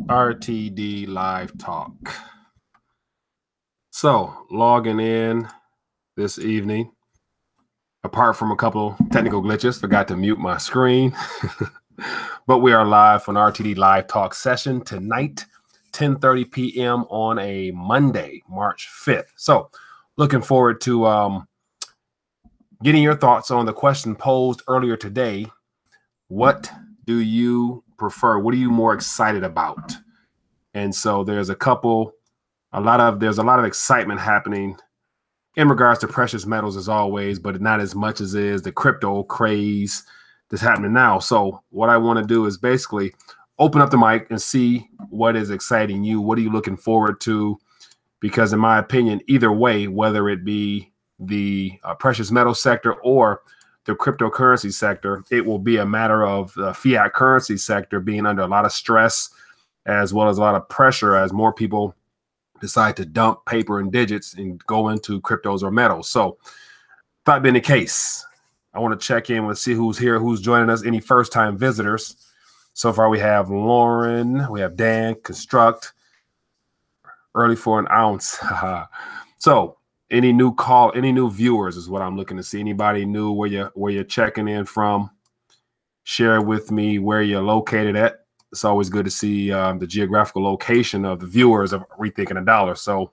RTD Live Talk. So, logging in this evening, apart from a couple technical glitches, forgot to mute my screen. But we are live for an RTD Live Talk session tonight, 10:30 p.m. on a Monday, March 5th. So, looking forward to getting your thoughts on the question posed earlier today. What do you prefer? What are you more excited about? And so there's a lot of excitement happening in regards to precious metals as always, but not as much as is the crypto craze that's happening now. So what I want to do is basically open up the mic and see what is exciting you. What are you looking forward to? Because in my opinion, either way, whether it be the precious metal sector or the cryptocurrency sector, it will be a matter of the fiat currency sector being under a lot of stress, as well as a lot of pressure as more people decide to dump paper and digits and go into cryptos or metals. So that being the case, I want to check in with see who's here, who's joining us, any first-time visitors. So far we have Lauren, we have Dan, Construct, early for an ounce. So any new viewers is what I'm looking to see. Anybody new where you're checking in from? Share with me where you're located at. It's always good to see the geographical location of the viewers of Rethinking a Dollar. So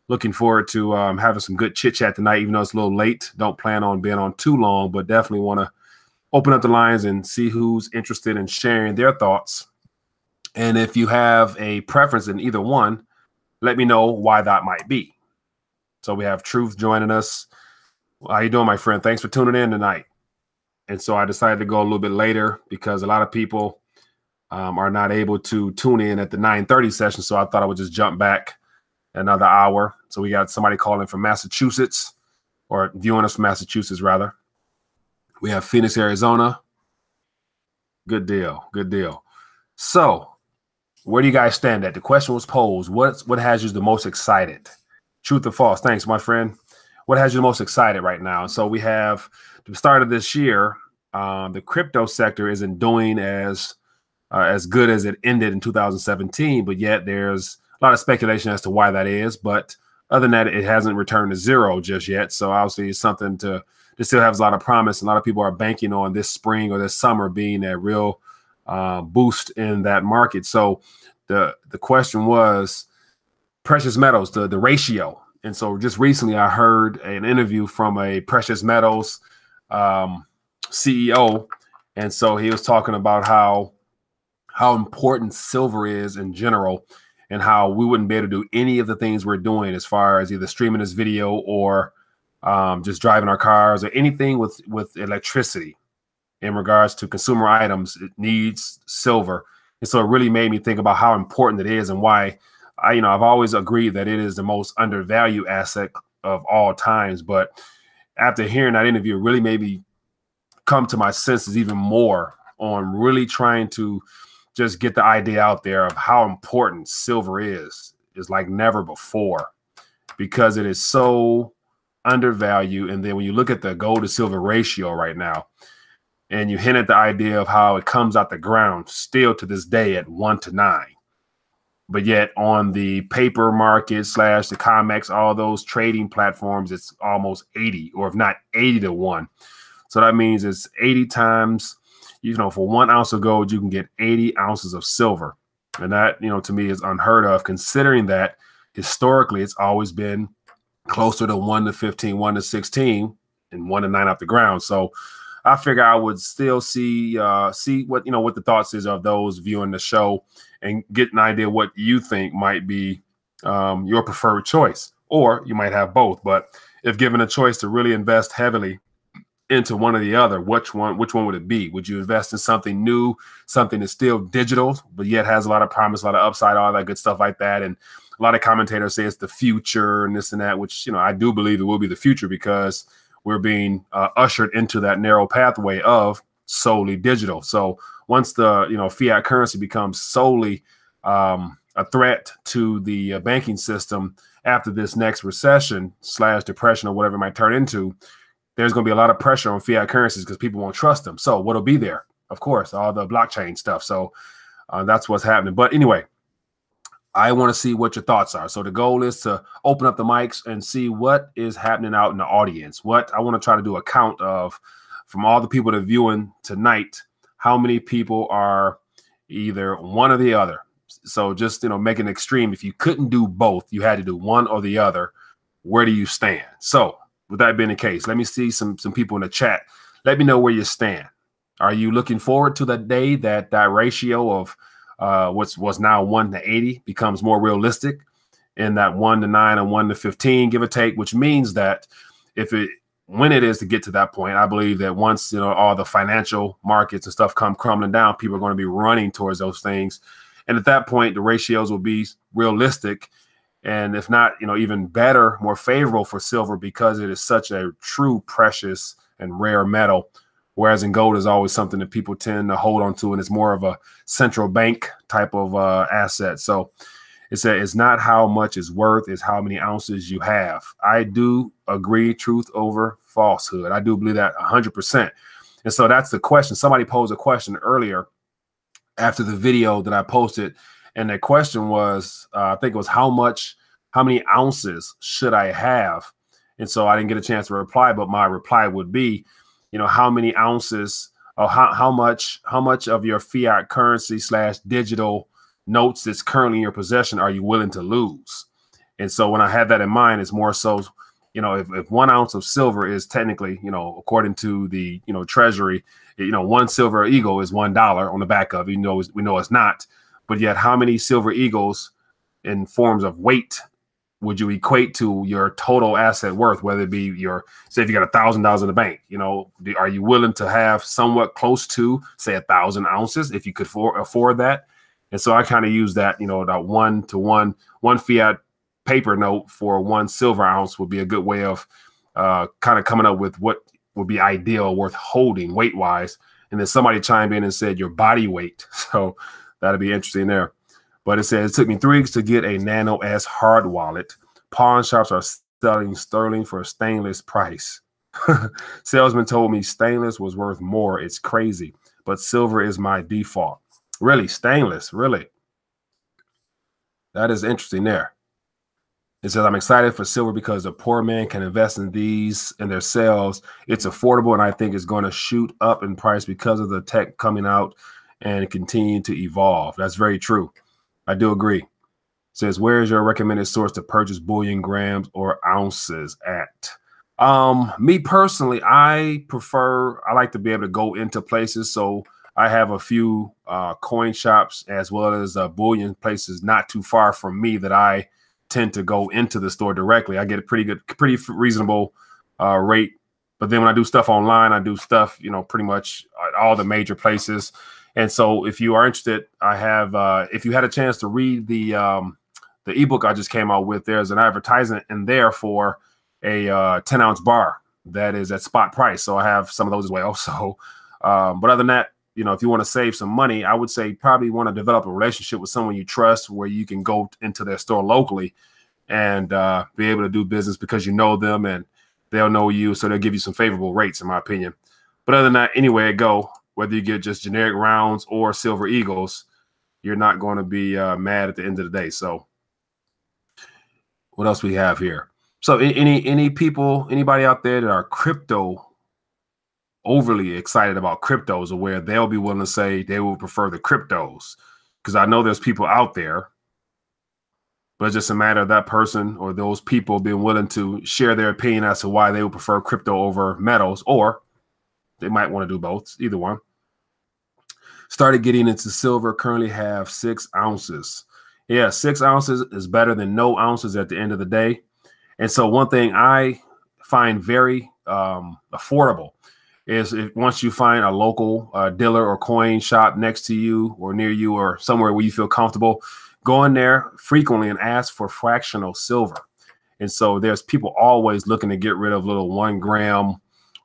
looking forward to having some good chit chat tonight, even though it's a little late. Don't plan on being on too long, but definitely want to open up the lines and see who's interested in sharing their thoughts. And if you have a preference in either one, let me know why that might be. So we have Truth joining us. How you doing, my friend? Thanks for tuning in tonight. And so I decided to go a little bit later because a lot of people are not able to tune in at the 9:30 session. So I thought I would just jump back another hour. So we got somebody calling from Massachusetts, or viewing us from Massachusetts, rather. We have Phoenix, Arizona. Good deal. Good deal. So where do you guys stand at? The question was posed. What has you the most excited? Truth or false? Thanks, my friend. What has you the most excited right now? So we have the start of this year. The crypto sector isn't doing as good as it ended in 2017, but yet there's a lot of speculation as to why that is. But other than that, it hasn't returned to zero just yet. So obviously it's something to still has a lot of promise. A lot of people are banking on this spring or this summer being a real boost in that market. So the question was precious metals, the ratio. And so just recently I heard an interview from a precious metals CEO. And so he was talking about how important silver is in general, and how we wouldn't be able to do any of the things we're doing as far as either streaming this video or just driving our cars or anything with electricity in regards to consumer items. It needs silver. And so it really made me think about how important it is and why I've always agreed that it is the most undervalued asset of all times. But after hearing that interview, it really made me come to my senses even more on really trying to just get the idea out there of how important silver is like never before, because it is so undervalued. And then when you look at the gold to silver ratio right now, and you hint at the idea of how it comes out the ground still to this day at 1-9. But yet on the paper market / the COMEX, all those trading platforms, it's almost 80, or if not 80-1. So that means it's 80 times, for 1 ounce of gold, you can get 80 ounces of silver. And that, to me is unheard of, considering that historically it's always been closer to 1-15, 1-16. and 1 to 9 off the ground. So I figure I would still see what what the thoughts is of those viewing the show and get an idea what you think might be your preferred choice, or you might have both. But if given a choice to really invest heavily into one or the other, which one would it be? Would you invest in something new, something that's still digital, but yet has a lot of promise, a lot of upside, all that good stuff like that? And a lot of commentators say it's the future and this and that, which, I do believe it will be the future, because we're being ushered into that narrow pathway of solely digital. So once the, fiat currency becomes solely a threat to the banking system after this next recession / depression or whatever it might turn into, there's going to be a lot of pressure on fiat currencies because people won't trust them. So what'll be there? Of course, all the blockchain stuff. So that's what's happening. But anyway, I want to see what your thoughts are. So the goal is to open up the mics and see what is happening out in the audience. What I want to try to do a count of, from all the people that are viewing tonight, how many people are either one or the other. So just, make an extreme. If you couldn't do both, you had to do one or the other. Where do you stand? So with that being the case, let me see some people in the chat. Let me know where you stand. Are you looking forward to the day that that ratio of what's now 1 to 80 becomes more realistic, in that 1 to 9 and 1 to 15, give or take, which means that when it is to get to that point, I believe that once, all the financial markets and stuff come crumbling down, people are going to be running towards those things. And at that point, the ratios will be realistic. And if not, even better, more favorable for silver, because it is such a true precious and rare metal. Whereas in gold is always something that people tend to hold on to, and it's more of a central bank type of asset. So it's not how much it's worth, it's how many ounces you have. I do agree, truth over falsehood. I do believe that 100%. And so that's the question. Somebody posed a question earlier after the video that I posted. And the question was, I think it was, how many ounces should I have? And so I didn't get a chance to reply, but my reply would be, how many ounces, or how much of your fiat currency / digital notes that's currently in your possession are you willing to lose? And so when I had that in mind, it's more so, if 1 ounce of silver is technically, according to the, treasury, 1 silver eagle is $1 on the back of it. We know it's not. But yet, how many silver eagles in forms of weight would you equate to your total asset worth? Whether it be say if you got $1,000 in the bank, are you willing to have somewhat close to, say, 1,000 ounces if you could afford that? And so I kind of use that, that 1 to 1 fiat paper note for 1 silver ounce would be a good way of kind of coming up with what would be ideal, worth holding weight wise. And then somebody chimed in and said your body weight. So that'll be interesting there. But it says, it took me 3 weeks to get a Nano S hard wallet. Pawn shops are selling sterling for a stainless price. Salesman told me stainless was worth more. It's crazy. But silver is my default. Really? Stainless? Really? That is interesting there. It says, I'm excited for silver because a poor man can invest in these and their sales. It's affordable, and I think it's going to shoot up in price because of the tech coming out and continue to evolve. That's very true. I do agree. It says, where is your recommended source to purchase bullion grams or ounces at? Me personally, I like to be able to go into places. So I have a few coin shops as well as bullion places not too far from me that I tend to go into the store directly. I get a pretty reasonable rate. But then when I do stuff online, I do stuff, pretty much at all the major places. And so if you are interested, I have, if you had a chance to read the ebook I just came out with, there's an advertisement in there for a 10-ounce bar that is at spot price. So I have some of those as well. So, but other than that, if you want to save some money, I would say probably want to develop a relationship with someone you trust, where you can go into their store locally and be able to do business because you know them and they'll know you. So they'll give you some favorable rates, in my opinion. But other than that, anywhere it go, whether you get just generic rounds or silver eagles, you're not going to be mad at the end of the day. So what else we have here? So anybody out there that are crypto overly excited about cryptos, or where they'll be willing to say they will prefer the cryptos? Because I know there's people out there but it's just a matter of that person or those people being willing to share their opinion as to why they would prefer crypto over metals, or they might want to do both, either one. Started getting into silver, currently have 6 ounces. Yeah, 6 ounces is better than no ounces at the end of the day. And so one thing I find very affordable is once you find a local dealer or coin shop next to you or near you or somewhere where you feel comfortable, go in there frequently and ask for fractional silver. And so there's people always looking to get rid of little 1 gram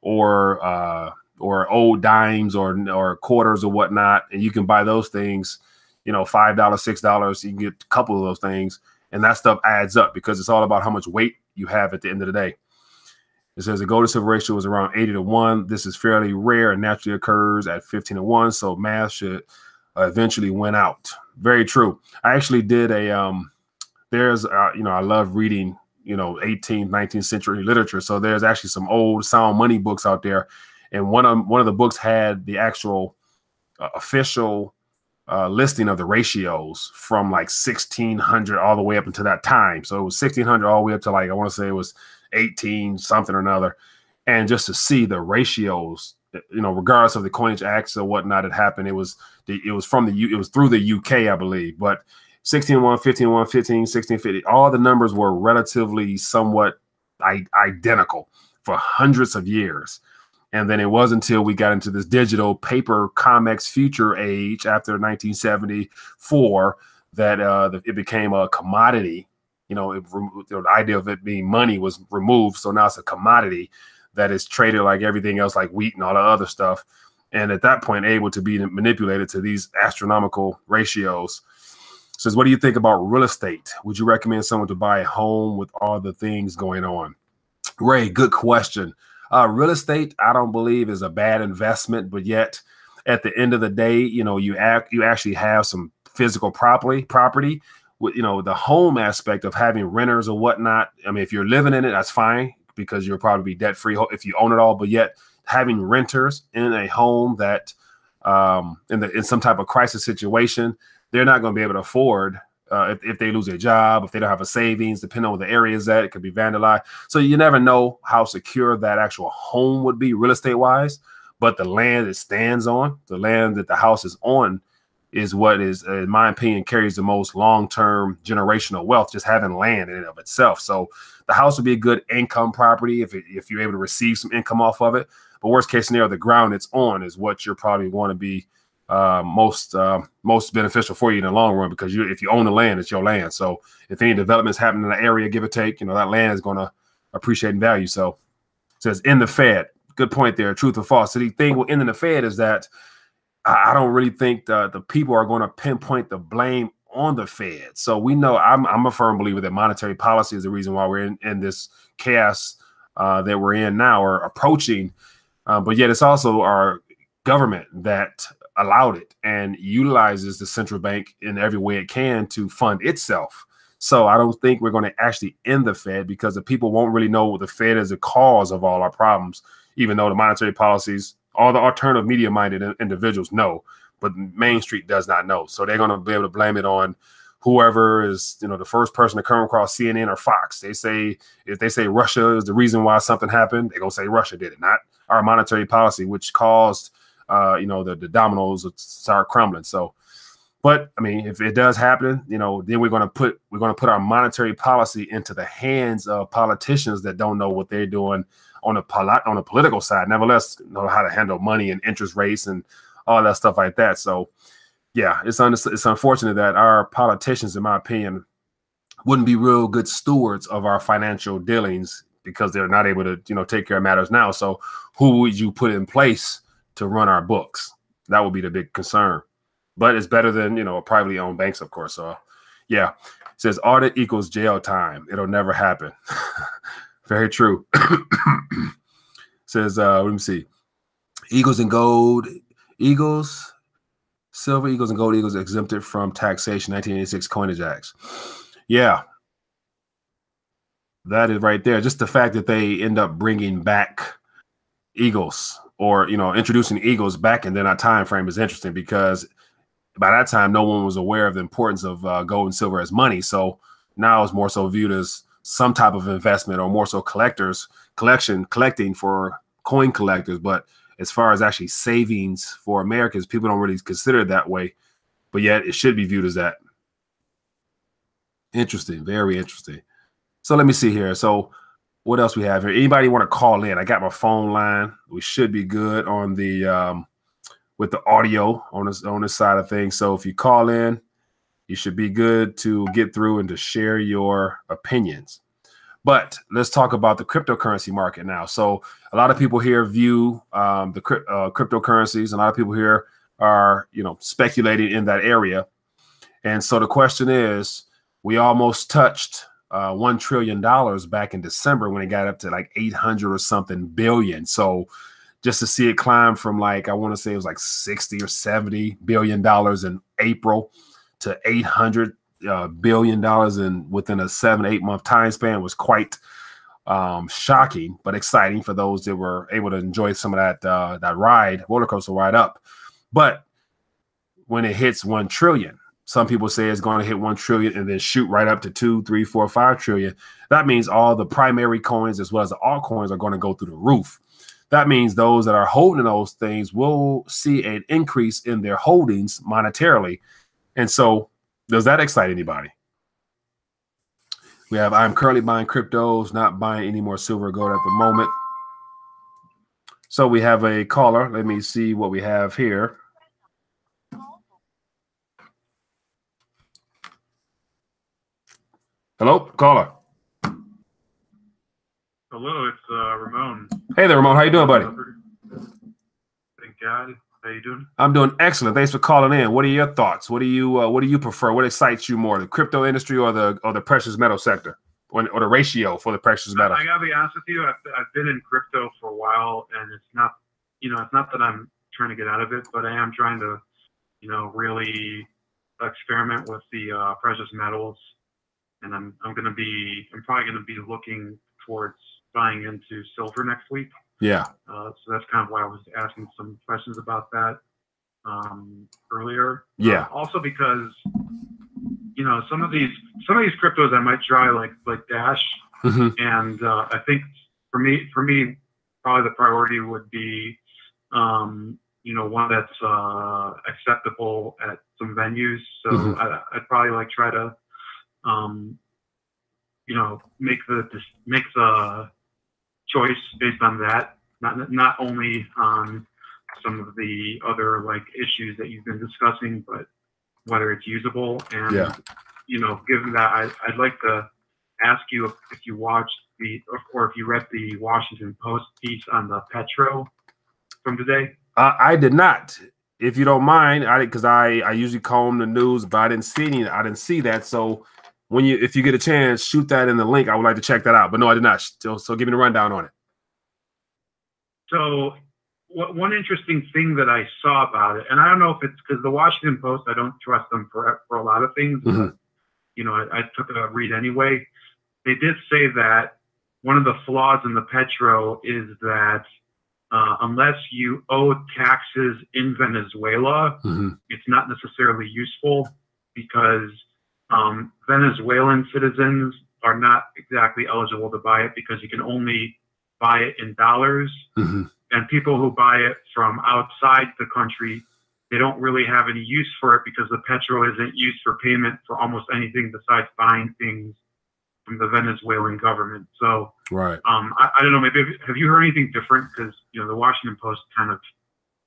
or old dimes or quarters or whatnot. And you can buy those things, $5, $6. You can get a couple of those things. And that stuff adds up because it's all about how much weight you have at the end of the day. It says the gold to silver ratio is around 80-1. This is fairly rare and naturally occurs at 15-1. So math should eventually win out. Very true. I actually did I love reading, 18th, 19th century literature. So there's actually some old sound money books out there. And one of the books had the actual official listing of the ratios from like 1600 all the way up until that time. So it was 1600 all the way up to like, I want to say it was 18 something or another. And just to see the ratios, regardless of the coinage acts or whatnot that happened, it was through the UK, I believe, but 16-1, 15-1, 15, 16-50, all the numbers were relatively somewhat identical for hundreds of years. And then it wasn't until we got into this digital paper COMEX future age after 1974 that it became a commodity. The idea of it being money was removed. So now it's a commodity that is traded like everything else, like wheat and all the other stuff. And at that point, able to be manipulated to these astronomical ratios. Says, what do you think about real estate? Would you recommend someone to buy a home with all the things going on? Ray, good question. Real estate, I don't believe is a bad investment, but yet at the end of the day, you actually have some physical property with, the home aspect of having renters or whatnot. I mean, if you're living in it, that's fine because you'll probably be debt free if you own it all. But yet having renters in a home that in some type of crisis situation, they're not going to be able to afford if they lose their job, if they don't have a savings, depending on where the area is at, it could be vandalized. So you never know how secure that actual home would be real estate wise. But the land it stands on, the land that the house is on, is what is, in my opinion, carries the most long-term generational wealth, just having land in and of itself. So the house would be a good income property if you're able to receive some income off of it. But worst case scenario, the ground it's on is what you're probably going to be most beneficial for you in the long run, because if you own the land, it's your land. So if any developments happen in the area, give or take, that land is going to appreciate in value. So it says in the Fed. Good point there. Truth or false? So the thing with ending the Fed is that I don't really think the people are going to pinpoint the blame on the Fed. So we know I'm a firm believer that monetary policy is the reason why we're in this chaos that we're in now or approaching. But yet it's also our government that allowed it and utilizes the central bank in every way it can to fund itself. So I don't think we're going to actually end the Fed, because the people won't really know the Fed is the cause of all our problems, even though the monetary policies, all the alternative media-minded individuals know, but Main Street does not know. So they're going to be able to blame it on whoever is, the first person to come across CNN or Fox. If they say Russia is the reason why something happened, they're going to say Russia did it, not our monetary policy, which caused the dominoes to start crumbling. So, but I mean, if it does happen, then we're going to put our monetary policy into the hands of politicians that don't know what they're doing on a political side, nevertheless know how to handle money and interest rates and all that stuff like that. So yeah, it's unfortunate that our politicians, in my opinion, wouldn't be real good stewards of our financial dealings, because they're not able to, take care of matters now. So who would you put in place to run our books? That would be the big concern. But it's better than, privately owned banks, of course. So yeah, it says audit equals jail time. It'll never happen. Very true. Says, let me see. Eagles and gold eagles, silver eagles and gold eagles exempted from taxation, 1986 Coinage Acts. Yeah. That is right there. Just the fact that they end up bringing back eagles, or introducing eagles back in that time frame, is interesting, because by that time no one was aware of the importance of gold and silver as money. So now is more so viewed as some type of investment, or more so collecting for coin collectors. But as far as actually savings for Americans, people don't really consider it that way, but yet it should be viewed as that. Interesting. Very interesting. So let me see here. So what else we have here? Anybody want to call in? I got my phone line. We should be good on the with the audio on this side of things. So if you call in, you should be good to get through and to share your opinions. But let's talk about the cryptocurrency market now. So a lot of people here view the cryptocurrencies. A lot of people here are, speculating in that area. And so the question is, we almost touched $1 trillion back in December when it got up to like 800 or something billion. So just to see it climb from like, I want to say it was like 60 or 70 billion dollars in April to 800 billion dollars within a 7-8 month time span was quite shocking, but exciting for those that were able to enjoy some of that roller coaster ride up. But when it hits 1 trillion, some people say it's going to hit 1 trillion and then shoot right up to 2, 3, 4, 5 trillion. That means all the primary coins as well as the altcoins are going to go through the roof. That means those that are holding those things will see an increase in their holdings monetarily. And so does that excite anybody? We have, I'm currently buying cryptos, not buying any more silver or gold at the moment. So we have a caller. Let me see what we have here. Hello, caller. Hello, it's Ramon. Hey there, Ramon. How you doing, buddy? Thank God. How you doing? I'm doing excellent. Thanks for calling in. What are your thoughts? What do you prefer? What excites you more, the crypto industry or the precious metal sector, or the ratio for the precious metal? I gotta be honest with you. I've been in crypto for a while, and it's not that I'm trying to get out of it, but I am trying to, really experiment with the precious metals. And I'm probably gonna be looking towards buying into silver next week. Yeah. So that's kind of why I was asking some questions about that earlier. Yeah. Also because some of these cryptos I might try like Dash, and I think for me probably the priority would be one that's acceptable at some venues. So I'd probably try to make the choice based on that, not only on some of the other issues that you've been discussing, but whether it's usable. And given that, I'd like to ask you if you watched or if you read the Washington Post piece on the Petro from today. I did not. If you don't mind, because I usually comb the news, but I didn't see that. So if you get a chance, shoot that in the link. I would like to check that out. But no, I did not. So give me the rundown on it. So one interesting thing that I saw about it, and I don't know if it's because the Washington Post, I don't trust them for a lot of things. But, I took a read anyway. They did say that one of the flaws in the Petro is that unless you owe taxes in Venezuela, it's not necessarily useful, because Venezuelan citizens are not exactly eligible to buy it because you can only buy it in dollars. And people who buy it from outside the country, they don't really have any use for it because the Petro isn't used for payment for almost anything besides buying things from the Venezuelan government. So right. I don't know, maybe have you heard anything different? Because the Washington Post kind of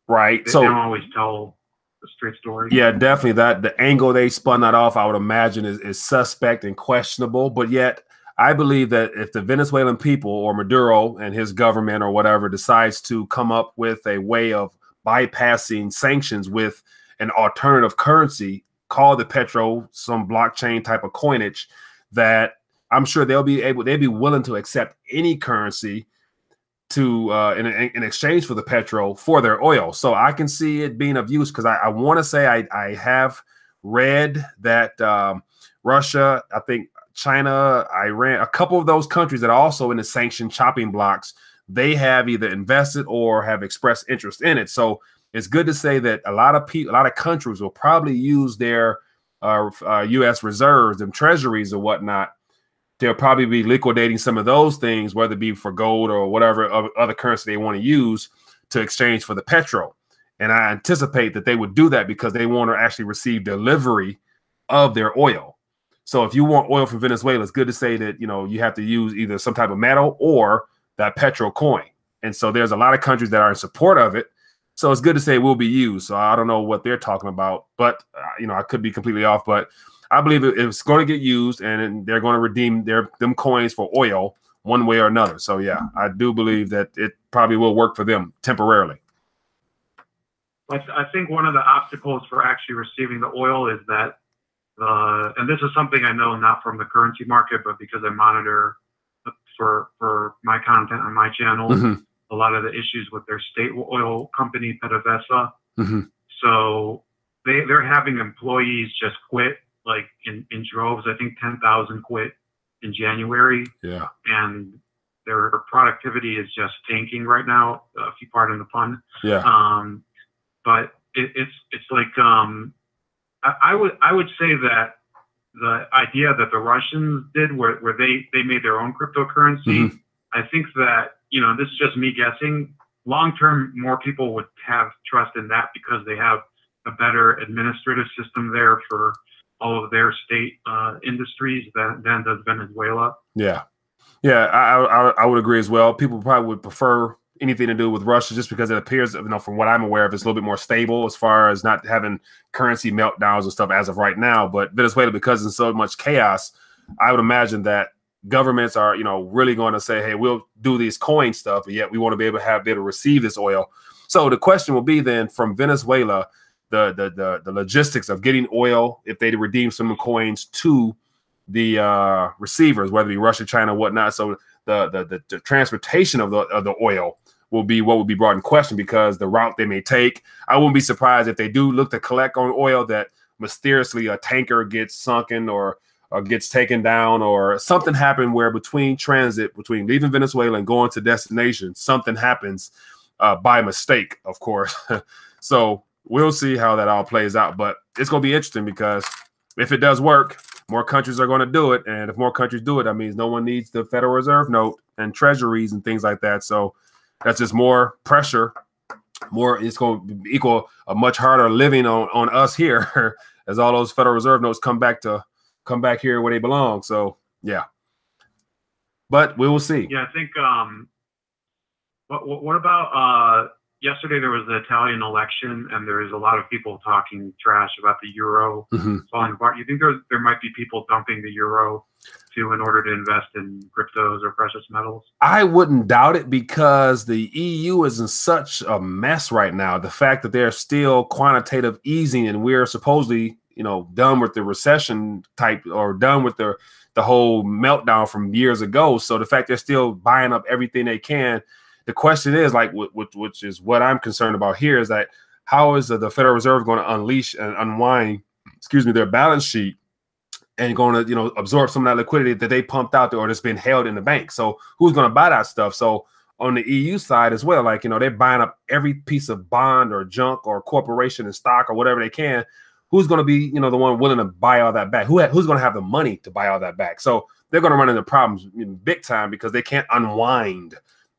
they don't always tell the straight story. Yeah, definitely. That the angle they spun that off, I would imagine, is suspect and questionable. But yet, I believe that if the Venezuelan people or Maduro and his government or whatever decides to come up with a way of bypassing sanctions with an alternative currency called the Petro, some blockchain type of coinage, that I'm sure they'd be willing to accept any currency to in exchange for the Petro for their oil. So I can see it being of use, because I want to say I have read that Russia, I think China, Iran, a couple of those countries that are also in the sanction chopping blocks, they have either invested or have expressed interest in it. So it's good to say that a lot of countries will probably use their U.S. reserves, them treasuries or whatnot, they'll probably be liquidating some of those things, whether it be for gold or whatever other currency they want to use to exchange for the petrol. And I anticipate that they would do that because they want to actually receive delivery of their oil. So if you want oil from Venezuela, it's good to say that, you have to use either some type of metal or that petrol coin. And so there's a lot of countries that are in support of it. So it's good to say it will be used. So I don't know what they're talking about, but I could be completely off, but I believe it's going to get used and they're going to redeem them coins for oil one way or another. So yeah, I do believe that it probably will work for them temporarily. I think one of the obstacles for actually receiving the oil is that, and this is something I know not from the currency market, but because I monitor for my content on my channel, a lot of the issues with their state oil company, PDVSA. So they're having employees just quit like in droves. I think 10,000 quit in January. Yeah. And their productivity is just tanking right now, if you pardon the pun. Yeah. But it's like I would say that the idea that the Russians did where they made their own cryptocurrency, I think that, this is just me guessing, long term more people would have trust in that because they have a better administrative system there for all of their state industries than does Venezuela. Yeah. Yeah, I would agree as well. People probably would prefer anything to do with Russia just because it appears, from what I'm aware of, it's a little bit more stable as far as not having currency meltdowns and stuff as of right now. But Venezuela, because there's so much chaos, I would imagine that governments are, really going to say, hey, we'll do these coin stuff, but yet we want to be able to receive this oil. So the question will be then from Venezuela, the logistics of getting oil, if they redeem some coins to the receivers, whether it be Russia, China, whatnot. So the transportation of the oil will be what will be brought in question because the route they may take. I wouldn't be surprised if they do look to collect on oil that mysteriously a tanker gets sunken or gets taken down or something happened where between leaving Venezuela and going to destination, something happens by mistake, of course. So we'll see how that all plays out. But it's going to be interesting because if it does work, more countries are going to do it. And if more countries do it, that means no one needs the Federal Reserve note and treasuries and things like that. So that's just more pressure. It's going to equal a much harder living on us here as all those Federal Reserve notes come back here where they belong. So, yeah. But we will see. Yeah, I think what about yesterday there was the Italian election, and there is a lot of people talking trash about the euro falling apart. You think there might be people dumping the euro too in order to invest in cryptos or precious metals? I wouldn't doubt it because the EU is in such a mess right now. The fact that they're still quantitative easing and we're supposedly, done with the recession type or done with the whole meltdown from years ago. So the fact they're still buying up everything they can. The question is, which is what I'm concerned about here, is that how is the Federal Reserve going to unleash and unwind, their balance sheet and going to, absorb some of that liquidity that they pumped out there or that's been held in the bank? So who's going to buy that stuff? So on the EU side as well, they're buying up every piece of bond or junk or corporation and stock or whatever they can. Who's going to be, the one willing to buy all that back? Who's going to have the money to buy all that back? So they're going to run into problems big time because they can't unwind.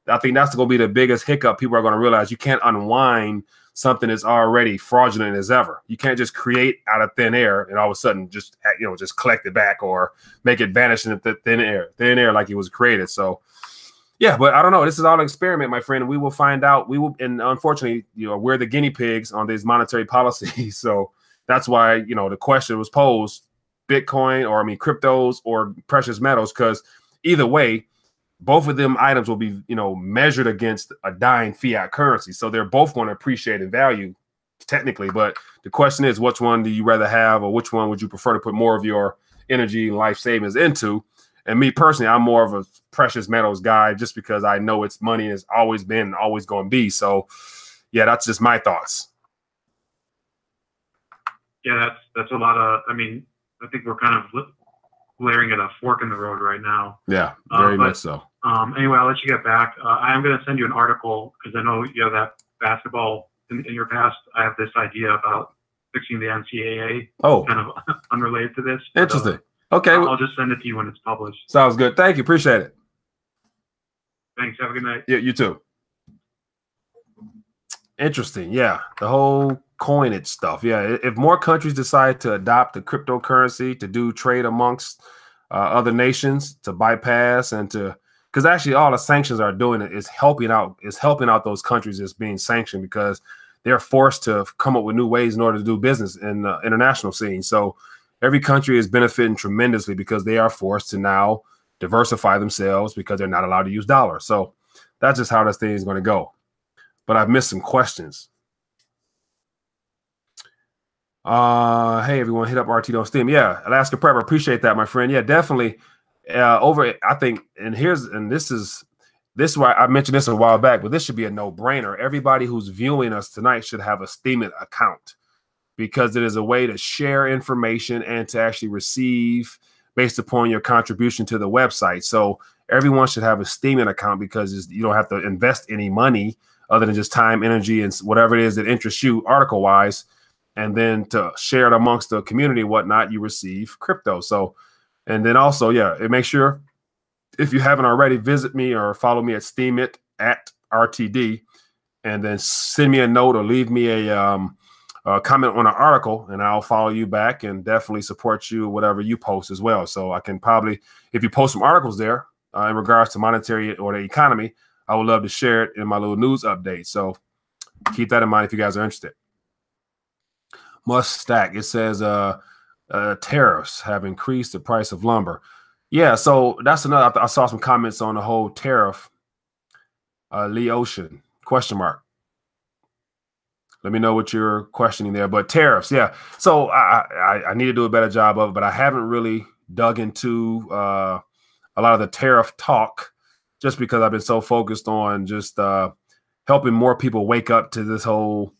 I think that's going to be the biggest hiccup. People are going to realize you can't unwind something that's already fraudulent as ever. You can't just create out of thin air and all of a sudden just collect it back or make it vanish in the thin air like it was created. So, yeah, but I don't know. This is all an experiment, my friend. We will find out. And unfortunately, we're the guinea pigs on these monetary policies. So that's why, the question was posed, Bitcoin cryptos or precious metals, because either way, both of them items will be, measured against a dying fiat currency. So they're both going to appreciate in value technically. But the question is, which one do you rather have, or which one would you prefer to put more of your energy and life savings into? And me personally, I'm more of a precious metals guy just because I know it's money and it's always been and always going to be. So, yeah, that's just my thoughts. Yeah, that's a lot of, I think we're kind of glaring at a fork in the road right now. Yeah, very much so. Anyway, I'll let you get back. I am going to send you an article because I know you have that basketball in your past. I have this idea about fixing the NCAA. Oh, kind of unrelated to this. Interesting. Okay. I'll just send it to you when it's published. Sounds good. Thank you. Appreciate it. Thanks. Have a good night. Yeah, you too. Interesting. Yeah. The whole coinage stuff. Yeah. If more countries decide to adopt the cryptocurrency to do trade amongst other nations, to bypass and to, because actually all the sanctions are doing it is helping out those countries that's being sanctioned, because they're forced to come up with new ways in order to do business in the international scene. So every country is benefiting tremendously because they are forced to now diversify themselves because they're not allowed to use dollars. So that's just how this thing is going to go. But I've missed some questions. Hey, everyone, hit up RTD on Steam. Yeah, Alaska Prepper, appreciate that, my friend. Yeah, definitely. I think, and this is why I mentioned this a while back, but this should be a no-brainer. Everybody who's viewing us tonight should have a Steemit account, because it is a way to share information and to actually receive based upon your contribution to the website. So everyone should have a Steemit account, because you don't have to invest any money other than just time, energy, and whatever it is that interests you article-wise. And then to share it amongst the community and whatnot, you receive crypto. So, and then also, yeah, make sure, if you haven't already, visit me or follow me at Steemit at RTD, and then send me a note or leave me a comment on an article, and I'll follow you back and definitely support you, whatever you post as well. So I can probably, if you post some articles there in regards to monetary or the economy, I would love to share it in my little news update. So keep that in mind if you guys are interested. Must stack. It says tariffs have increased the price of lumber. Yeah, so that's another. I saw some comments on the whole tariff. Lee Ocean, question mark. Let me know what you're questioning there. But tariffs, yeah. So I need to do a better job of it, but I haven't really dug into a lot of the tariff talk, just because I've been so focused on just helping more people wake up to this whole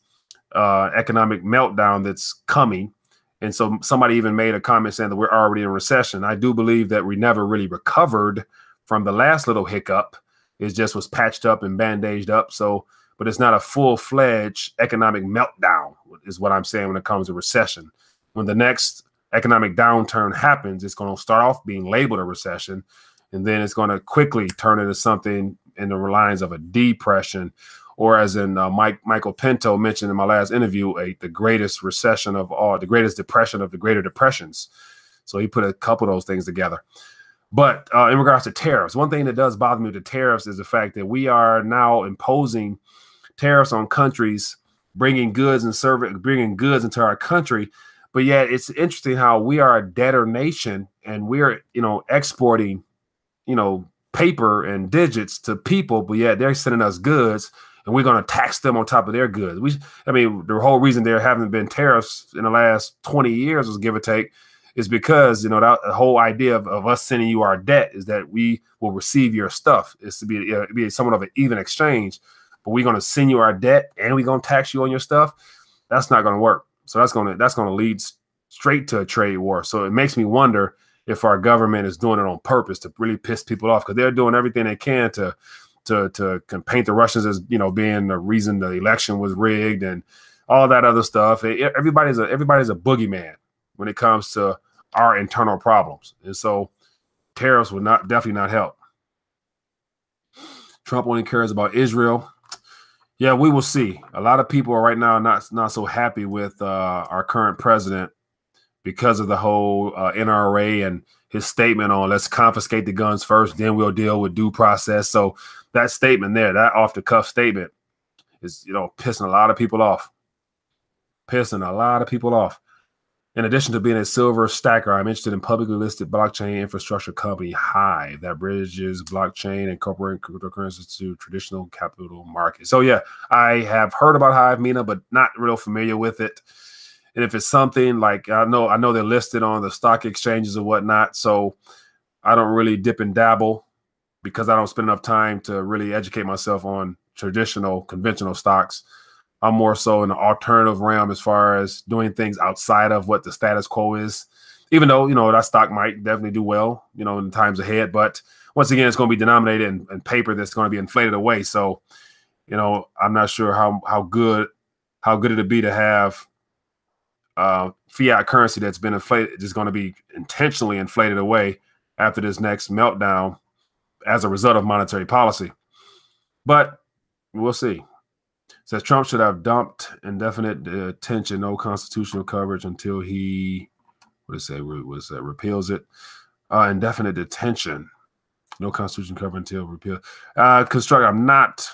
economic meltdown that's coming. And so somebody even made a comment saying that we're already in recession. I do believe that we never really recovered from the last little hiccup. It just was patched up and bandaged up. So, but it's not a full-fledged economic meltdown, is what I'm saying when it comes to recession. When the next economic downturn happens, it's going to start off being labeled a recession, and then it's going to quickly turn into something in the lines of a depression, or as in Michael Pinto mentioned in my last interview, the greatest recession of all, the greatest depression of the greater depressions. So he put a couple of those things together. But in regards to tariffs, one thing that does bother me with the tariffs is the fact that we are now imposing tariffs on countries, bringing goods into our country. But yet it's interesting how we are a debtor nation, and we're, exporting, paper and digits to people, but yet they're sending us goods, and we're going to tax them on top of their goods. The whole reason there haven't been tariffs in the last 20 years, was give or take, is because, the whole idea of us sending you our debt is that we will receive your stuff. It's to be somewhat of an even exchange, but we're going to send you our debt and we're going to tax you on your stuff. That's not going to work. So that's going to lead straight to a trade war. So it makes me wonder if our government is doing it on purpose to really piss people off, because they're doing everything they can to paint the Russians as, being the reason the election was rigged and all that other stuff. Everybody's a boogeyman when it comes to our internal problems. And so tariffs would definitely not help. Trump only cares about Israel. Yeah, we will see. A lot of people are right now not so happy with our current president because of the whole NRA and his statement on let's confiscate the guns first, then we'll deal with due process. So that statement there, that off the cuff statement, is pissing a lot of people off. In addition to being a silver stacker, I'm interested in publicly listed blockchain infrastructure company Hive that bridges blockchain and incorporating cryptocurrencies to traditional capital markets. So yeah, I have heard about Hive, Mina, but not real familiar with it. And if it's something like, I know they're listed on the stock exchanges and whatnot, so I don't really dip and dabble because I don't spend enough time to really educate myself on traditional, conventional stocks. I'm more so in the alternative realm as far as doing things outside of what the status quo is, even though, that stock might definitely do well, in the times ahead. But once again, it's going to be denominated in paper that's going to be inflated away. So, I'm not sure how good it'd be to have fiat currency that's been inflated, just going to be intentionally inflated away after this next meltdown as a result of monetary policy. But we'll see. It says Trump should have dumped indefinite detention, no constitutional coverage until he, repeals it. Indefinite detention, no constitutional coverage until repeal. Construct. I'm not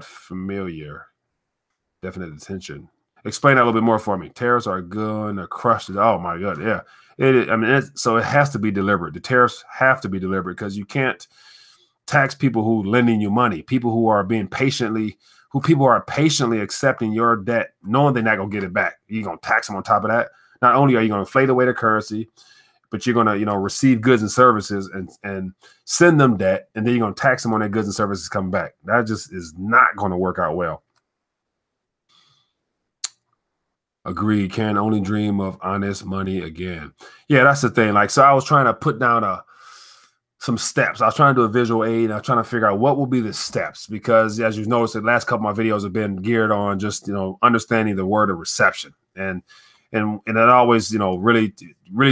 familiar. Definite detention. Explain that a little bit more for me. Tariffs are going to crush it. Oh my God, yeah. So it has to be deliberate. The tariffs have to be deliberate because you can't tax people who lending you money, people who are patiently accepting your debt, knowing they're not gonna get it back. You're gonna tax them on top of that. Not only are you gonna inflate away the currency, but you're gonna, receive goods and services and send them debt, and then you're gonna tax them on their goods and services coming back. That just is not gonna work out well. Agreed. Can only dream of honest money again. Yeah, that's the thing. So I was trying to put down some steps. I was trying to do a visual aid. And I was trying to figure out what will be the steps, because as you've noticed, the last couple of my videos have been geared on just, understanding the word of reception. And that always, really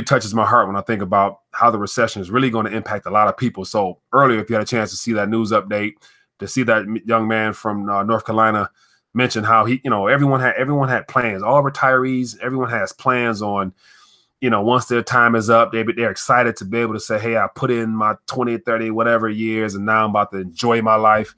touches my heart when I think about how the recession is really going to impact a lot of people. So earlier, if you had a chance to see that news update, to see that young man from North Carolina mentioned how he, everyone had plans, all retirees, everyone has plans on, once their time is up, they're excited to be able to say, hey, I put in my 20, 30, whatever years, and now I'm about to enjoy my life.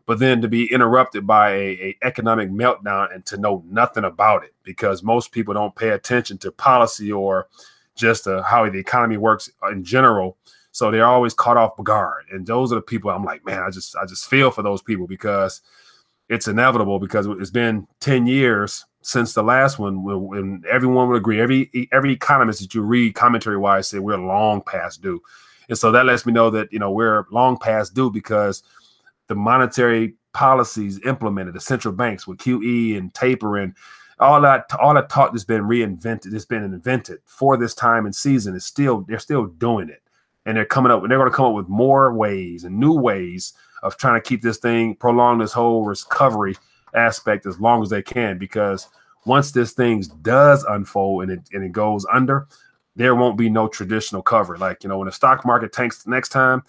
But then to be interrupted by a economic meltdown and to know nothing about it, because most people don't pay attention to policy or just how the economy works in general. So they're always caught off guard. And those are the people I'm like, man, I just feel for those people, because it's inevitable, because it's been 10 years since the last one when everyone would agree. Every economist that you read commentary wise say we're long past due. And so that lets me know that, we're long past due, because the monetary policies implemented, the central banks with QE and taper and all that talk that's been reinvented, it's been invented for this time and season, they're still doing it. And they're going to come up with more ways and new ways of trying to keep this thing, prolong this whole recovery aspect as long as they can, because once this thing does unfold and it goes under, there won't be no traditional cover. When the stock market tanks next time,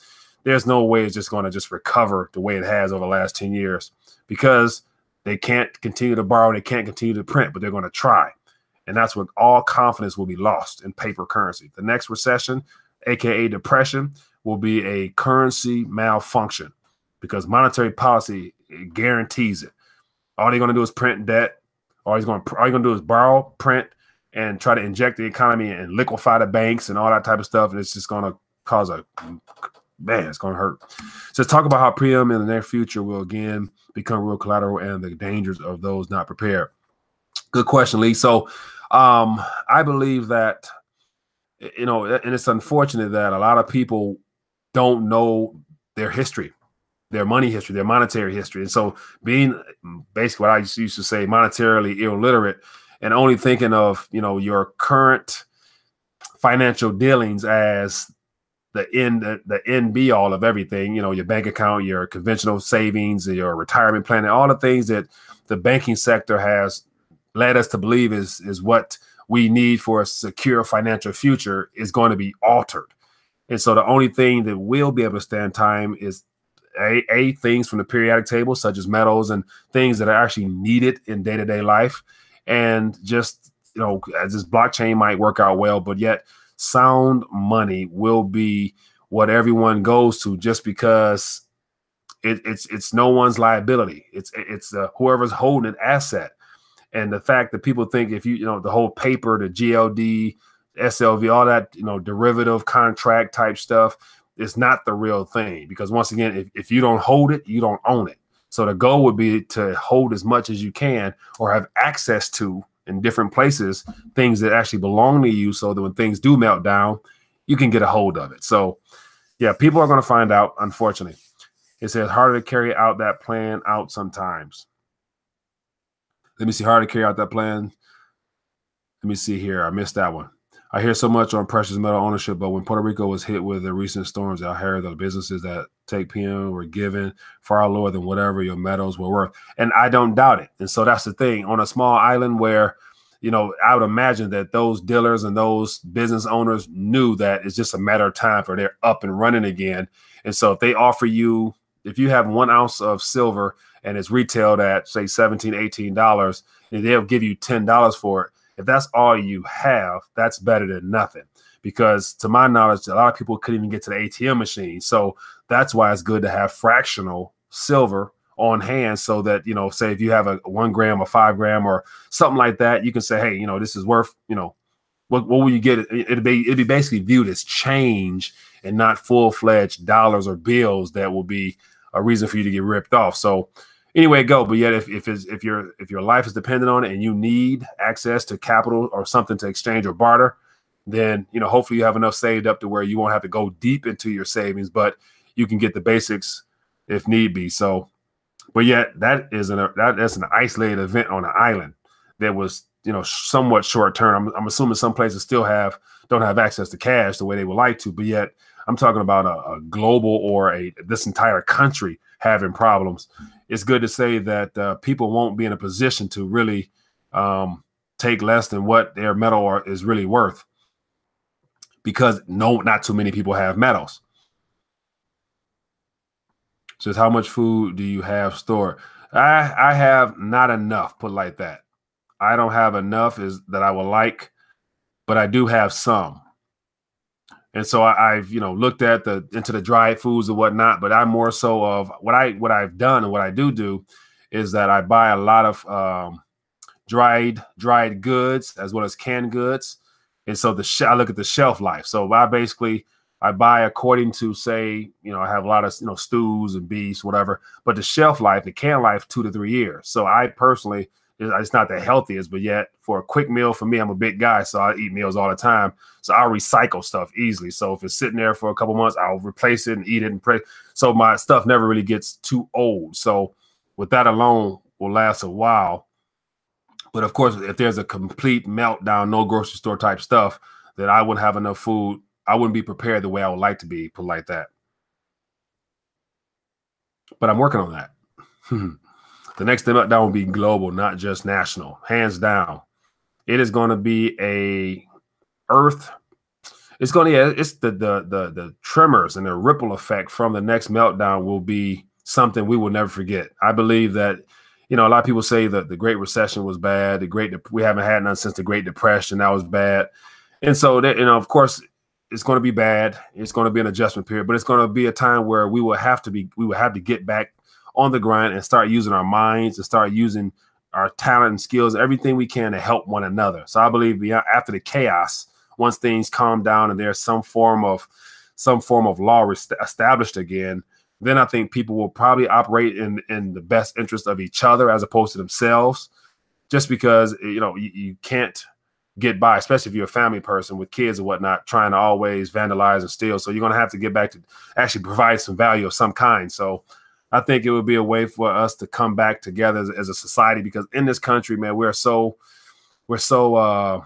there's no way it's just going to just recover the way it has over the last 10 years, because they can't continue to borrow, they can't continue to print, but they're going to try. And that's when all confidence will be lost in paper currency. The next recession, aka depression, will be a currency malfunction, because monetary policy guarantees it. All they're going to do is print debt. All you're going to do is borrow, print, and try to inject the economy and liquefy the banks and all that type of stuff. And it's just going to cause it's going to hurt. So let's talk about how Priam in the near future will again become real collateral and the dangers of those not prepared. Good question, Lee. So I believe that, and it's unfortunate that a lot of people don't know their history, their money history, their monetary history. And so being basically what I used to say, monetarily illiterate, and only thinking of, your current financial dealings as the end be all of everything, your bank account, your conventional savings, your retirement plan, and all the things that the banking sector has led us to believe is what we need for a secure financial future is going to be altered. And so the only thing that will be able to stand time is things from the periodic table, such as metals and things that are actually needed in day-to-day life. And just, as this blockchain might work out well, but yet sound money will be what everyone goes to, just because it's no one's liability. It's whoever's holding an asset. And the fact that people think if the whole paper, the GLD, SLV, all that, derivative contract type stuff is not the real thing, because once again, if you don't hold it, you don't own it. So the goal would be to hold as much as you can, or have access to in different places, things that actually belong to you, so that when things do melt down, you can get a hold of it. So yeah, people are going to find out, unfortunately. It says harder to carry out that plan out sometimes. Let me see, harder to carry out that plan. Let me see here. I missed that one. I hear so much on precious metal ownership, but when Puerto Rico was hit with the recent storms, I heard the businesses that take PM were given far lower than whatever your metals were worth. And I don't doubt it. And so that's the thing. On a small island where, I would imagine that those dealers and those business owners knew that it's just a matter of time for they're up and running again. And so if they offer you, if you have 1 ounce of silver and it's retailed at say $17, $18, and they'll give you $10 for it. If that's all you have, that's better than nothing. Because to my knowledge, a lot of people couldn't even get to the ATM machine. So that's why it's good to have fractional silver on hand, so that, say if you have a 1 gram or 5 gram or something like that, you can say, hey, this is worth, what will you get? It'd be basically viewed as change and not full-fledged dollars or bills that will be a reason for you to get ripped off. So anyway, go. But yet, if your life is dependent on it and you need access to capital or something to exchange or barter, then hopefully you have enough saved up to where you won't have to go deep into your savings, but you can get the basics if need be. So, but yet that's an isolated event on an island that was somewhat short term. I'm assuming some places still don't have access to cash the way they would like to, but yet I'm talking about a global or this entire country having problems. It's good to say that people won't be in a position to really take less than what their metal is really worth, because not too many people have metals. Just how much food do you have stored? I have not enough, put it like that. I don't have enough that I would like, but I do have some. And so I've looked at into the dried foods and whatnot, but I'm more so of what I've done and what I do is that I buy a lot of dried goods as well as canned goods. And so I look at the shelf life. So I buy according to, say, I have a lot of, stews and beefs, whatever, but the shelf life, the can life, 2 to 3 years. So I personally, it's not the healthiest, but yet for a quick meal for me, I'm a big guy, so I eat meals all the time. So I'll recycle stuff easily. So if it's sitting there for a couple months, I'll replace it and eat it and pray. So my stuff never really gets too old. So with that alone will last a while. But of course, if there's a complete meltdown, no grocery store type stuff, that I wouldn't have enough food, I wouldn't be prepared the way I would like to be, put like that. But I'm working on that. The next meltdown will be global, not just national, hands down. It is going to be it's the tremors and the ripple effect from the next meltdown will be something we will never forget. I believe that, a lot of people say that the Great Recession was bad. We haven't had none since the Great Depression. That was bad. And so that, of course, it's going to be bad. It's going to be an adjustment period, but it's going to be a time where we will have to get back on the grind and start using our minds and start using our talent and skills, everything we can to help one another. So I believe after the chaos, once things calm down and there's some form of law established again, then I think people will probably operate in the best interest of each other as opposed to themselves, just because, you can't get by, especially if you're a family person with kids and whatnot, trying to always vandalize and steal. So you're going to have to get back to actually provide some value of some kind. So I think it would be a way for us to come back together as a society, because in this country, man, we're so inner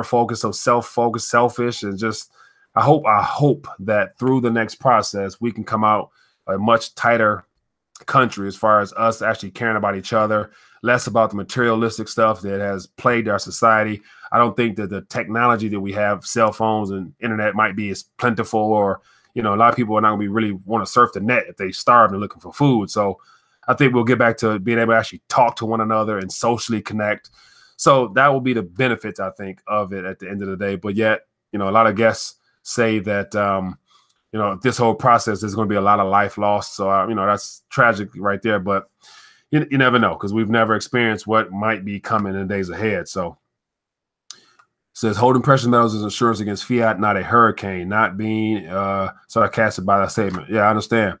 focused, so self-focused, selfish, and just I hope that through the next process we can come out a much tighter country as far as us actually caring about each other, less about the materialistic stuff that has plagued our society. I don't think that the technology that we have, cell phones and internet, might be as plentiful, or a lot of people are not going to be really want to surf the net if they starve and looking for food. So I think we'll get back to being able to actually talk to one another and socially connect. So that will be the benefits, I think, of it at the end of the day. But yet, a lot of guests say that, this whole process, there's going to be a lot of life lost. So, that's tragic right there. But you never know, because we've never experienced what might be coming in the days ahead. So says holding precious metals is insurance against fiat, not a hurricane, not being sarcastic by that statement. Yeah, I understand.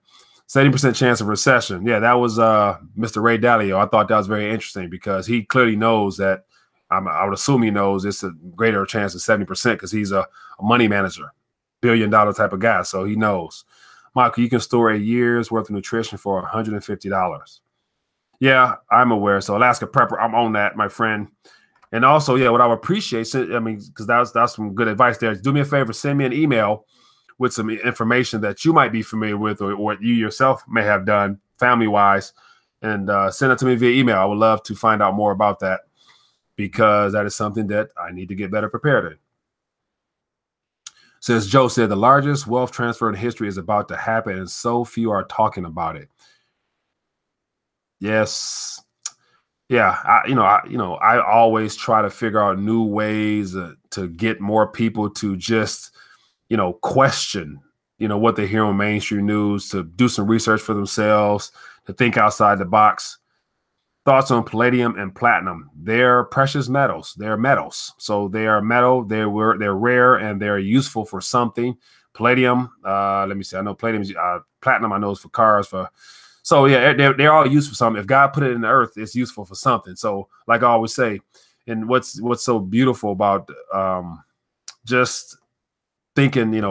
70% chance of recession. Yeah, that was Mr. Ray Dalio. I thought that was very interesting, because he clearly knows that, I would assume he knows it's a greater chance of 70% because he's a money manager, billion-dollar type of guy. So he knows. Michael, you can store a year's worth of nutrition for $150. Yeah, I'm aware. So Alaska Prepper, I'm on that, my friend. And also, yeah, what I would appreciate, because that's some good advice there. Do me a favor, send me an email with some information that you might be familiar with, or what you yourself may have done family-wise, and send it to me via email. I would love to find out more about that, because that is something that I need to get better prepared in. Says Joe said the largest wealth transfer in history is about to happen, and so few are talking about it. Yes. Yeah, I always try to figure out new ways to get more people to just, question, what they hear on mainstream news, to do some research for themselves, to think outside the box. Thoughts on palladium and platinum. They're precious metals. They're metals. So they are metal. They're rare and they're useful for something. Palladium, let me see. I know palladium, platinum I know is for cars. So yeah, they're all used for something. If God put it in the earth, it's useful for something. So like I always say, and what's so beautiful about just thinking,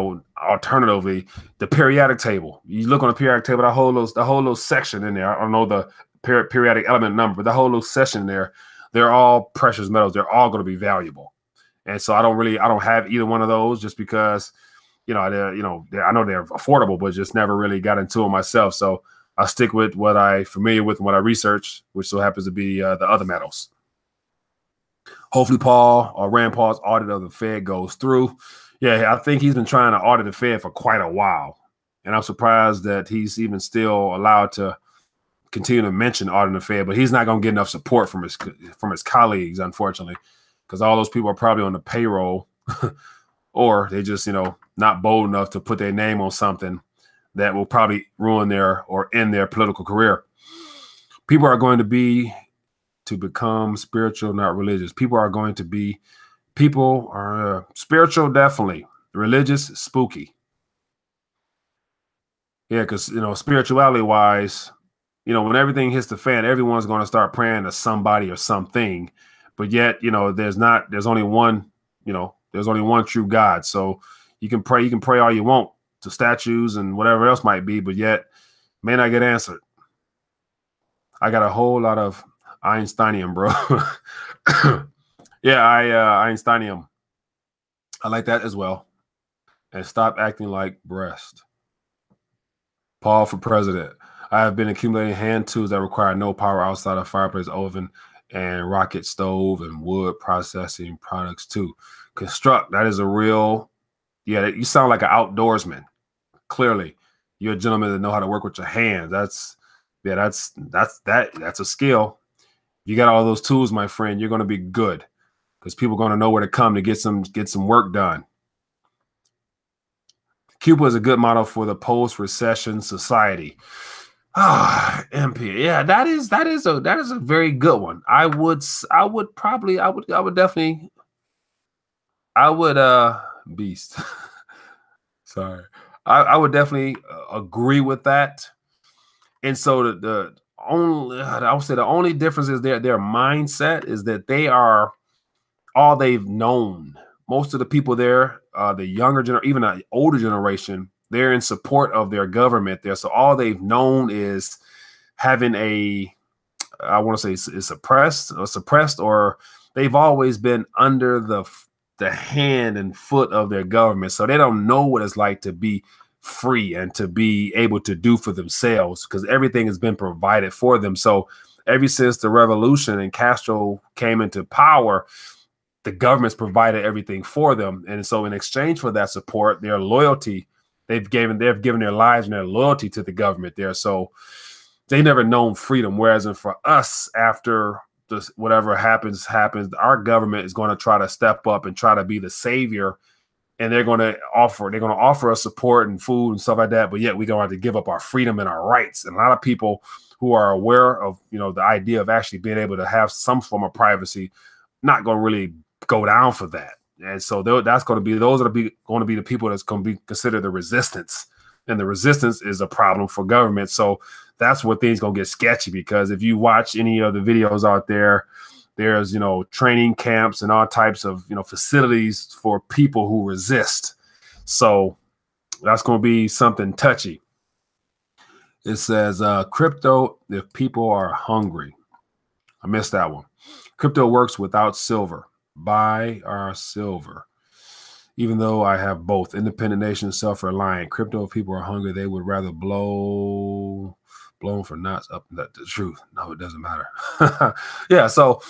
alternatively, the periodic table. You look on the periodic table, the whole little section in there. I don't know the periodic element number, but the whole little section there, they're all precious metals. They're all going to be valuable. And so I don't have either one of those just because, I know they're affordable, but just never really got into them myself. So I stick with what I'm familiar with and what I research, which so happens to be the other metals. Hopefully Rand Paul's audit of the Fed goes through. Yeah, I think he's been trying to audit the Fed for quite a while. And I'm surprised that he's even still allowed to continue to mention auditing the Fed, but he's not going to get enough support from his colleagues, unfortunately, because all those people are probably on the payroll or they just, not bold enough to put their name on something that will probably ruin or end their political career. People are going to become spiritual, not religious. People are spiritual, definitely. Religious, spooky. Yeah, because, spirituality wise, when everything hits the fan, everyone's going to start praying to somebody or something. But yet, there's only one true God. So you can pray all you want to statues and whatever else might be, but yet may not get answered. I got a whole lot of Einsteinium, bro. Yeah, Einsteinium. I like that as well. And stop acting like breast. Paul for president. I have been accumulating hand tools that require no power outside of fireplace, oven, and rocket stove and wood processing products too. Construct. That is a real. Yeah, you sound like an outdoorsman. Clearly, you're a gentleman that know how to work with your hands. That's a skill. You got all those tools, my friend. You're going to be good because people are going to know where to come to get some work done. Cuba is a good model for the post-recession society. MP. Yeah, that is a very good one. I would definitely beast. Sorry. I would definitely agree with that. And so the only difference is their mindset is that they are all they've known. Most of the people there, the younger generation, even the older generation, they're in support of their government there. So all they've known is having I want to say is suppressed, or they've always been under the hand and foot of their government. So they don't know what it's like to be free and to be able to do for themselves because everything has been provided for them. So ever since the revolution and Castro came into power, the government's provided everything for them. And so in exchange for that support, their loyalty, they've given their lives and their loyalty to the government there. So they never known freedom. Whereas for us, after this, whatever happens, our government is going to try to step up and try to be the savior. And they're going to offer us support and food and stuff like that. But yet we're going to have to give up our freedom and our rights. And a lot of people who are aware of, the idea of actually being able to have some form of privacy, not going to really go down for that. And so those are going to be the people that's going to be considered the resistance. And the resistance is a problem for government. So that's where things going to get sketchy, because if you watch any of the videos out there, there's, training camps and all types of, facilities for people who resist. So that's going to be something touchy. It says crypto, if people are hungry. I missed that one. Crypto works without silver. Buy our silver. Even though I have both. Independent nation, self-reliant. Crypto, if people are hungry, they would rather blown for nuts up. That's the truth. No, it doesn't matter. Yeah. So,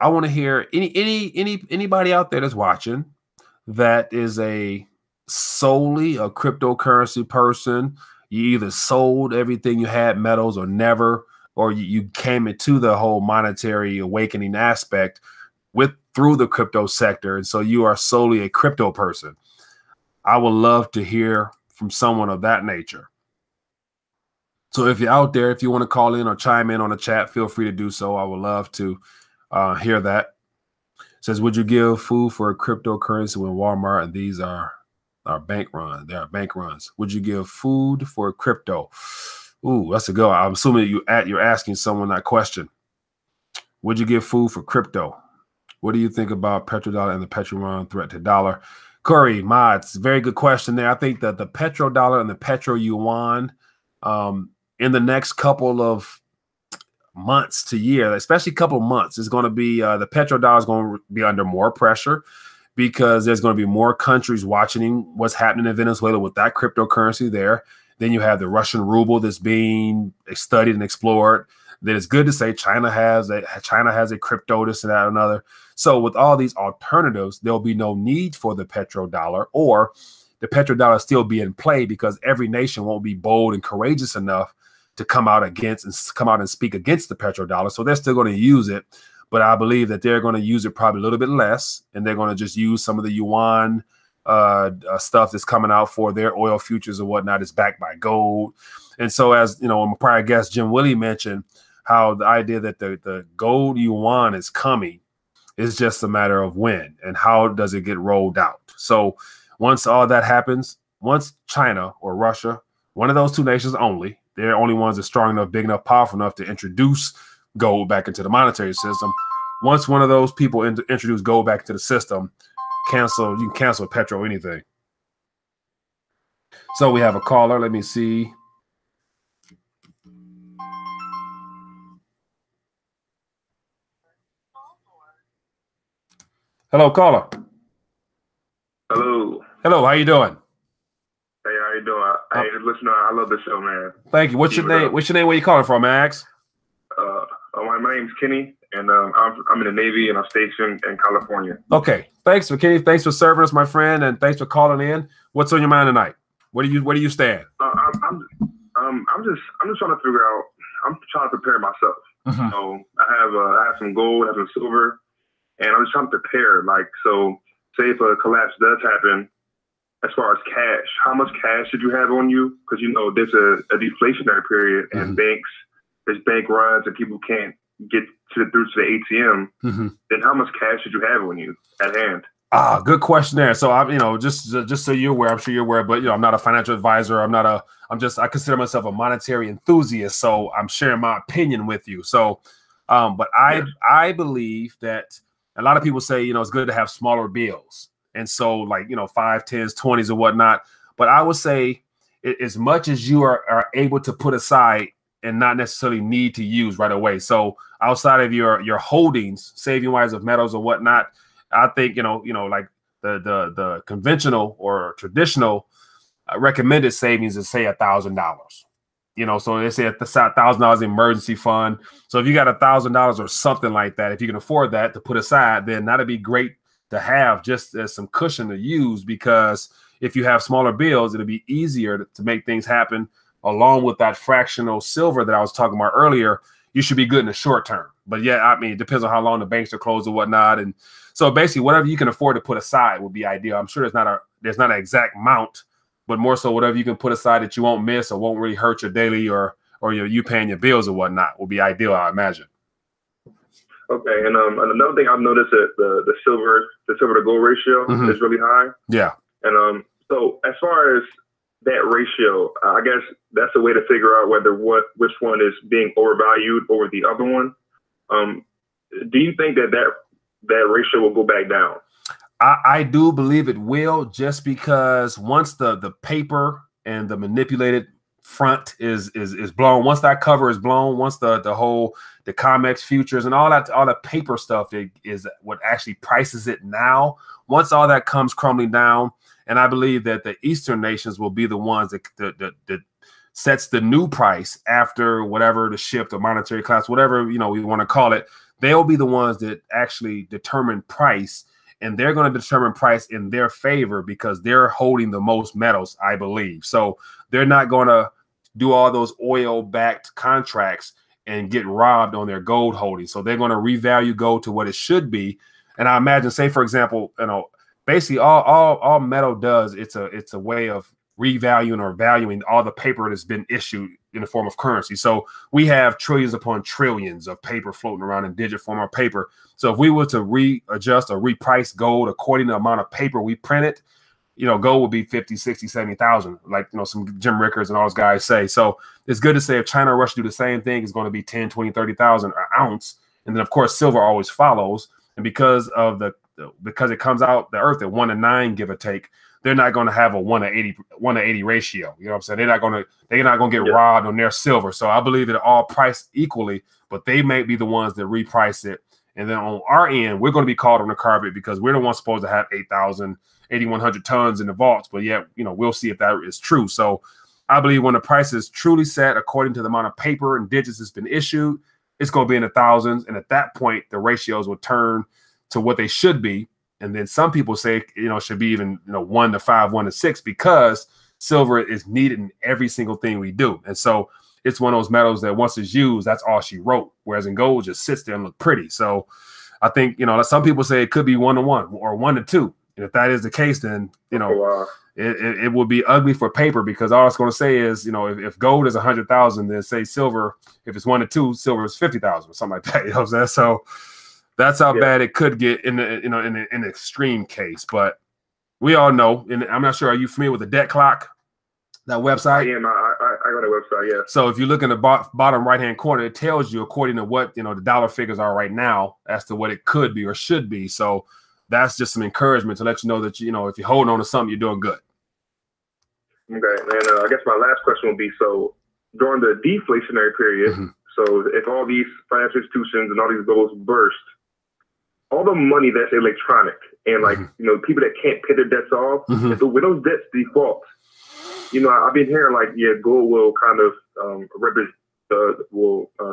I want to hear anybody out there that's watching that is solely a cryptocurrency person. You either sold everything you had, metals, or never, or you came into the whole monetary awakening aspect through the crypto sector, and so you are solely a crypto person. I would love to hear from someone of that nature. So if you're out there, if you want to call in or chime in on the chat, feel free to do so. I would love to hear that. It says, would you give food for a cryptocurrency when Walmart and these are bank runs? They are bank runs. Would you give food for a crypto? Ooh, that's a go. I'm assuming you're asking someone that question. Would you give food for crypto? What do you think about petrodollar and the petro threat to dollar? Corey, mods, very good question there. I think that the petrodollar and the petro yuan in the next couple of months to year, especially couple of months, is going to be the petrodollar is going to be under more pressure because there's going to be more countries watching what's happening in Venezuela with that cryptocurrency there. Then you have the Russian ruble that's being studied and explored. Then it's good to say China has a crypto, this and that, and another. So with all these alternatives, there'll be no need for the petrodollar, or the petrodollar still be in play because every nation won't be bold and courageous enough to come out and speak against the petrodollar. So they're still going to use it, but I believe that they're going to use it probably a little bit less, and they're going to just use some of the yuan stuff that's coming out for their oil futures or whatnot is backed by gold. And so, as you know, my prior guest Jim Willie mentioned, how the idea that the gold yuan is coming is just a matter of when and how does it get rolled out. So once all that happens, once China or Russia, one of those two nations only, they're only ones that's strong enough, big enough, powerful enough to introduce gold back into the monetary system. Once one of those people introduce gold back into the system, you can cancel petro anything. So we have a caller. Let me see. Hello, caller. Hello. Hello, how you doing? Hey, how you doing? Hey, listen, I love the show, man. Thank you. What's your name? What's your name? Where you calling from, Max? My name's Kenny, and I'm in the Navy, and I'm stationed in California. Okay. Thanks for Kenny. Thanks for serving us, my friend, and thanks for calling in. What's on your mind tonight? Where do you stand? I'm just trying to figure out. I'm trying to prepare myself. Mm-hmm. So I have some gold, I have some silver, and I'm just trying to prepare. Like, so say if a collapse does happen, as far as cash, how much cash should you have on you? Because you know there's a deflationary period, and there's bank runs, and people can't get through to the ATM. Mm-hmm. Then how much cash should you have on you at hand? Good question there. So I'm, just so you're aware, I'm sure you're aware, but I'm not a financial advisor. I consider myself a monetary enthusiast. So I'm sharing my opinion with you. So, but I believe that a lot of people say, it's good to have smaller bills. And so like, 5, 10s, 20s or whatnot. But I would say as much as you are able to put aside and not necessarily need to use right away. So outside of your holdings, saving wise of metals or whatnot, I think, like the conventional or traditional recommended savings is say $1,000, so they say $1,000 emergency fund. So if you got $1,000 or something like that, if you can afford that to put aside, then that'd be great to have just as some cushion to use, because if you have smaller bills, it'll be easier to make things happen. Along with that fractional silver that I was talking about earlier, you should be good in the short term. But yeah, I mean, it depends on how long the banks are closed or whatnot. And so basically whatever you can afford to put aside would be ideal. I'm sure there's not an exact amount, but more so whatever you can put aside that you won't miss or won't really hurt your daily or you paying your bills or whatnot will be ideal, I imagine. Okay, and another thing I've noticed that the silver to gold ratio is really high. Yeah. And so as far as that ratio, I guess that's a way to figure out which one is being overvalued over the other one. Do you think that ratio will go back down? I do believe it will, just because once the paper and the manipulated front is blown, once that cover is blown, once the COMEX futures and all the paper stuff is what actually prices it now. Once all that comes crumbling down, and I believe that the Eastern nations will be the ones that sets the new price after whatever the shift or monetary collapse, whatever we want to call it. they'll be the ones that actually determine price, and they're going to determine price in their favor because they're holding the most metals, I believe. So they're not going to do all those oil-backed contracts and get robbed on their gold holding. So they're going to revalue gold to what it should be. And I imagine, say, for example, basically all metal does, it's a way of revaluing or valuing all the paper that's been issued in the form of currency. So we have trillions upon trillions of paper floating around in digit form or paper. So if we were to readjust or reprice gold according to the amount of paper we printed, gold would be 50, 60, 70,000, like, some Jim Rickards and all those guys say. So it's good to say if China or Russia do the same thing, it's going to be 10, 20, 30,000 an ounce. And then, of course, silver always follows. And because it comes out the earth at 1 to 9, give or take, they're not going to have a 1 to 80 ratio. You know what I'm saying? They're not going to get robbed on their silver. So I believe it all priced equally, but they may be the ones that reprice it. And then on our end, we're going to be called on the carpet because we're the ones supposed to have 8,100 tons in the vaults. But yet, we'll see if that is true. So I believe when the price is truly set according to the amount of paper and digits that's been issued, it's going to be in the thousands. And at that point, the ratios will turn to what they should be. And then some people say, should be even, 1 to 5, 1 to 6, because silver is needed in every single thing we do. And so it's one of those metals that once it's used, that's all she wrote. Whereas in gold, just sits there and look pretty. So I think, some people say it could be 1 to 1 or 1 to 2. And if that is the case, then, it would be ugly for paper, because all it's going to say is, if gold is 100,000, then say silver, if it's 1 to 2, silver is 50,000 or something like that. You know what I'm saying? So that's how bad it could get in an extreme case. But we all know, and I'm not sure, are you familiar with the debt clock, that website? Yeah, I got a website, yeah. So if you look in the bottom right-hand corner, it tells you according to what, the dollar figures are right now as to what it could be or should be. So that's just some encouragement to let you know that, if you're holding on to something, you're doing good. Okay. And I guess my last question will be, so during the deflationary period, so if all these financial institutions and all these goals burst, all the money that's electronic and people that can't pay their debts off, when those debts default, I've been hearing gold will kind of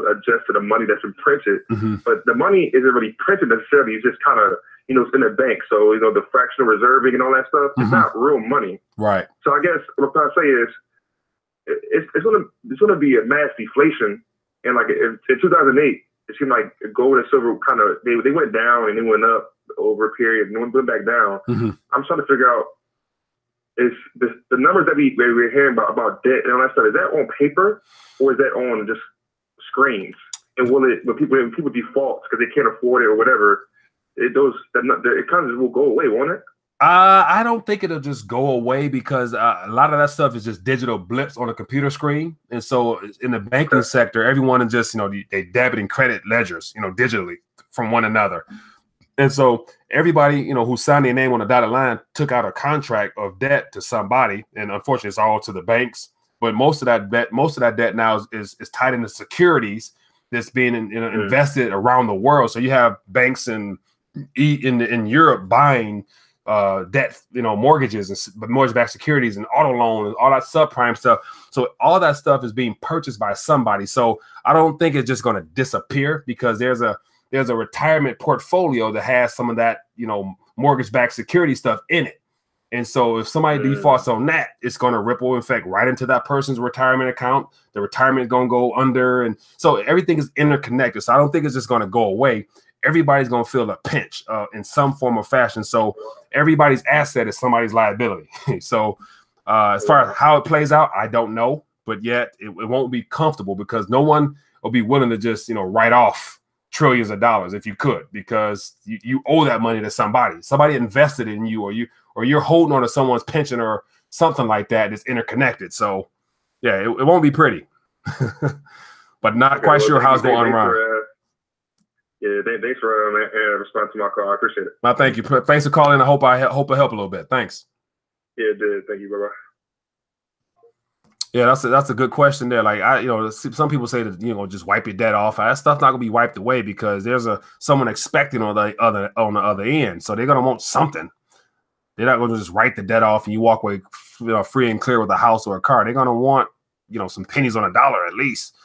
adjust to the money that's been printed, but the money isn't really printed necessarily. It's just kind of, it's in the bank. So, the fractional reserving and all that stuff, it's not real money. Right. So I guess what I'm trying to say is it's going to be a mass deflation. And in 2008, it seemed like gold and silver kind of, they went down and they went up over a period and then went back down. I'm trying to figure out, is the numbers that we're hearing about debt and all that stuff, is that on paper or is that on just screens? And when people default because they can't afford it or whatever, it kind of just will go away, won't it? I don't think it'll just go away, because a lot of that stuff is just digital blips on a computer screen. And so in the banking sector, everyone is just, they debit and credit ledgers, digitally from one another. And so everybody, who signed their name on a dotted line took out a contract of debt to somebody. And unfortunately, it's all to the banks. But most of that debt now is tied into securities that's being invested around the world. So you have banks in Europe buying debt, mortgages and mortgage-backed securities and auto loans, all that subprime stuff. So all that stuff is being purchased by somebody. So I don't think it's just going to disappear, because there's a retirement portfolio that has some of that, mortgage-backed security stuff in it. And so if somebody defaults on that, it's going to ripple effect right into that person's retirement account. The retirement is going to go under. And so everything is interconnected. So I don't think it's just going to go away. Everybody's going to feel a pinch in some form or fashion. So everybody's asset is somebody's liability. So as far as how it plays out, I don't know. But yet it won't be comfortable, because no one will be willing to just, write off trillions of dollars if you could, because you owe that money to somebody. Somebody invested in you, or you're holding on to someone's pension or something like that that's interconnected. So, yeah, it won't be pretty. But not quite sure how it's going around. Yeah, thanks for responding to my call. I appreciate it. Well, thank you. Thanks for calling. I hope I help a little bit. Thanks. Yeah, it did. Thank you. Bye-bye. Yeah, that's a good question there. Like, some people say that, just wipe your debt off. That stuff's not gonna be wiped away, because there's someone expecting on the other end. So they're gonna want something. They're not gonna just write the debt off and you walk away free and clear with a house or a car. They're gonna want, some pennies on a dollar at least.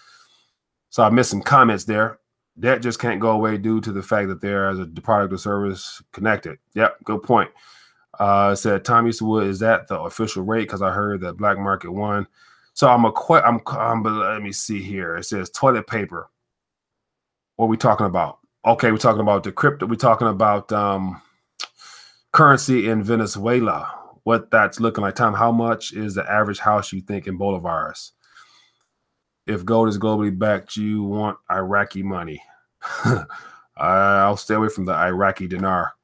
So I missed some comments there. Debt just can't go away due to the fact that there is a product or service connected. Yep, good point. It said Tom Eastwood, is that the official rate? Because I heard that black market won. So but let me see here. It says toilet paper. What are we talking about? Okay, we're talking about the crypto. We're talking about currency in Venezuela. What that's looking like. Tom, how much is the average house you think in bolivars? If gold is globally backed, you want Iraqi money. I'll stay away from the Iraqi dinar.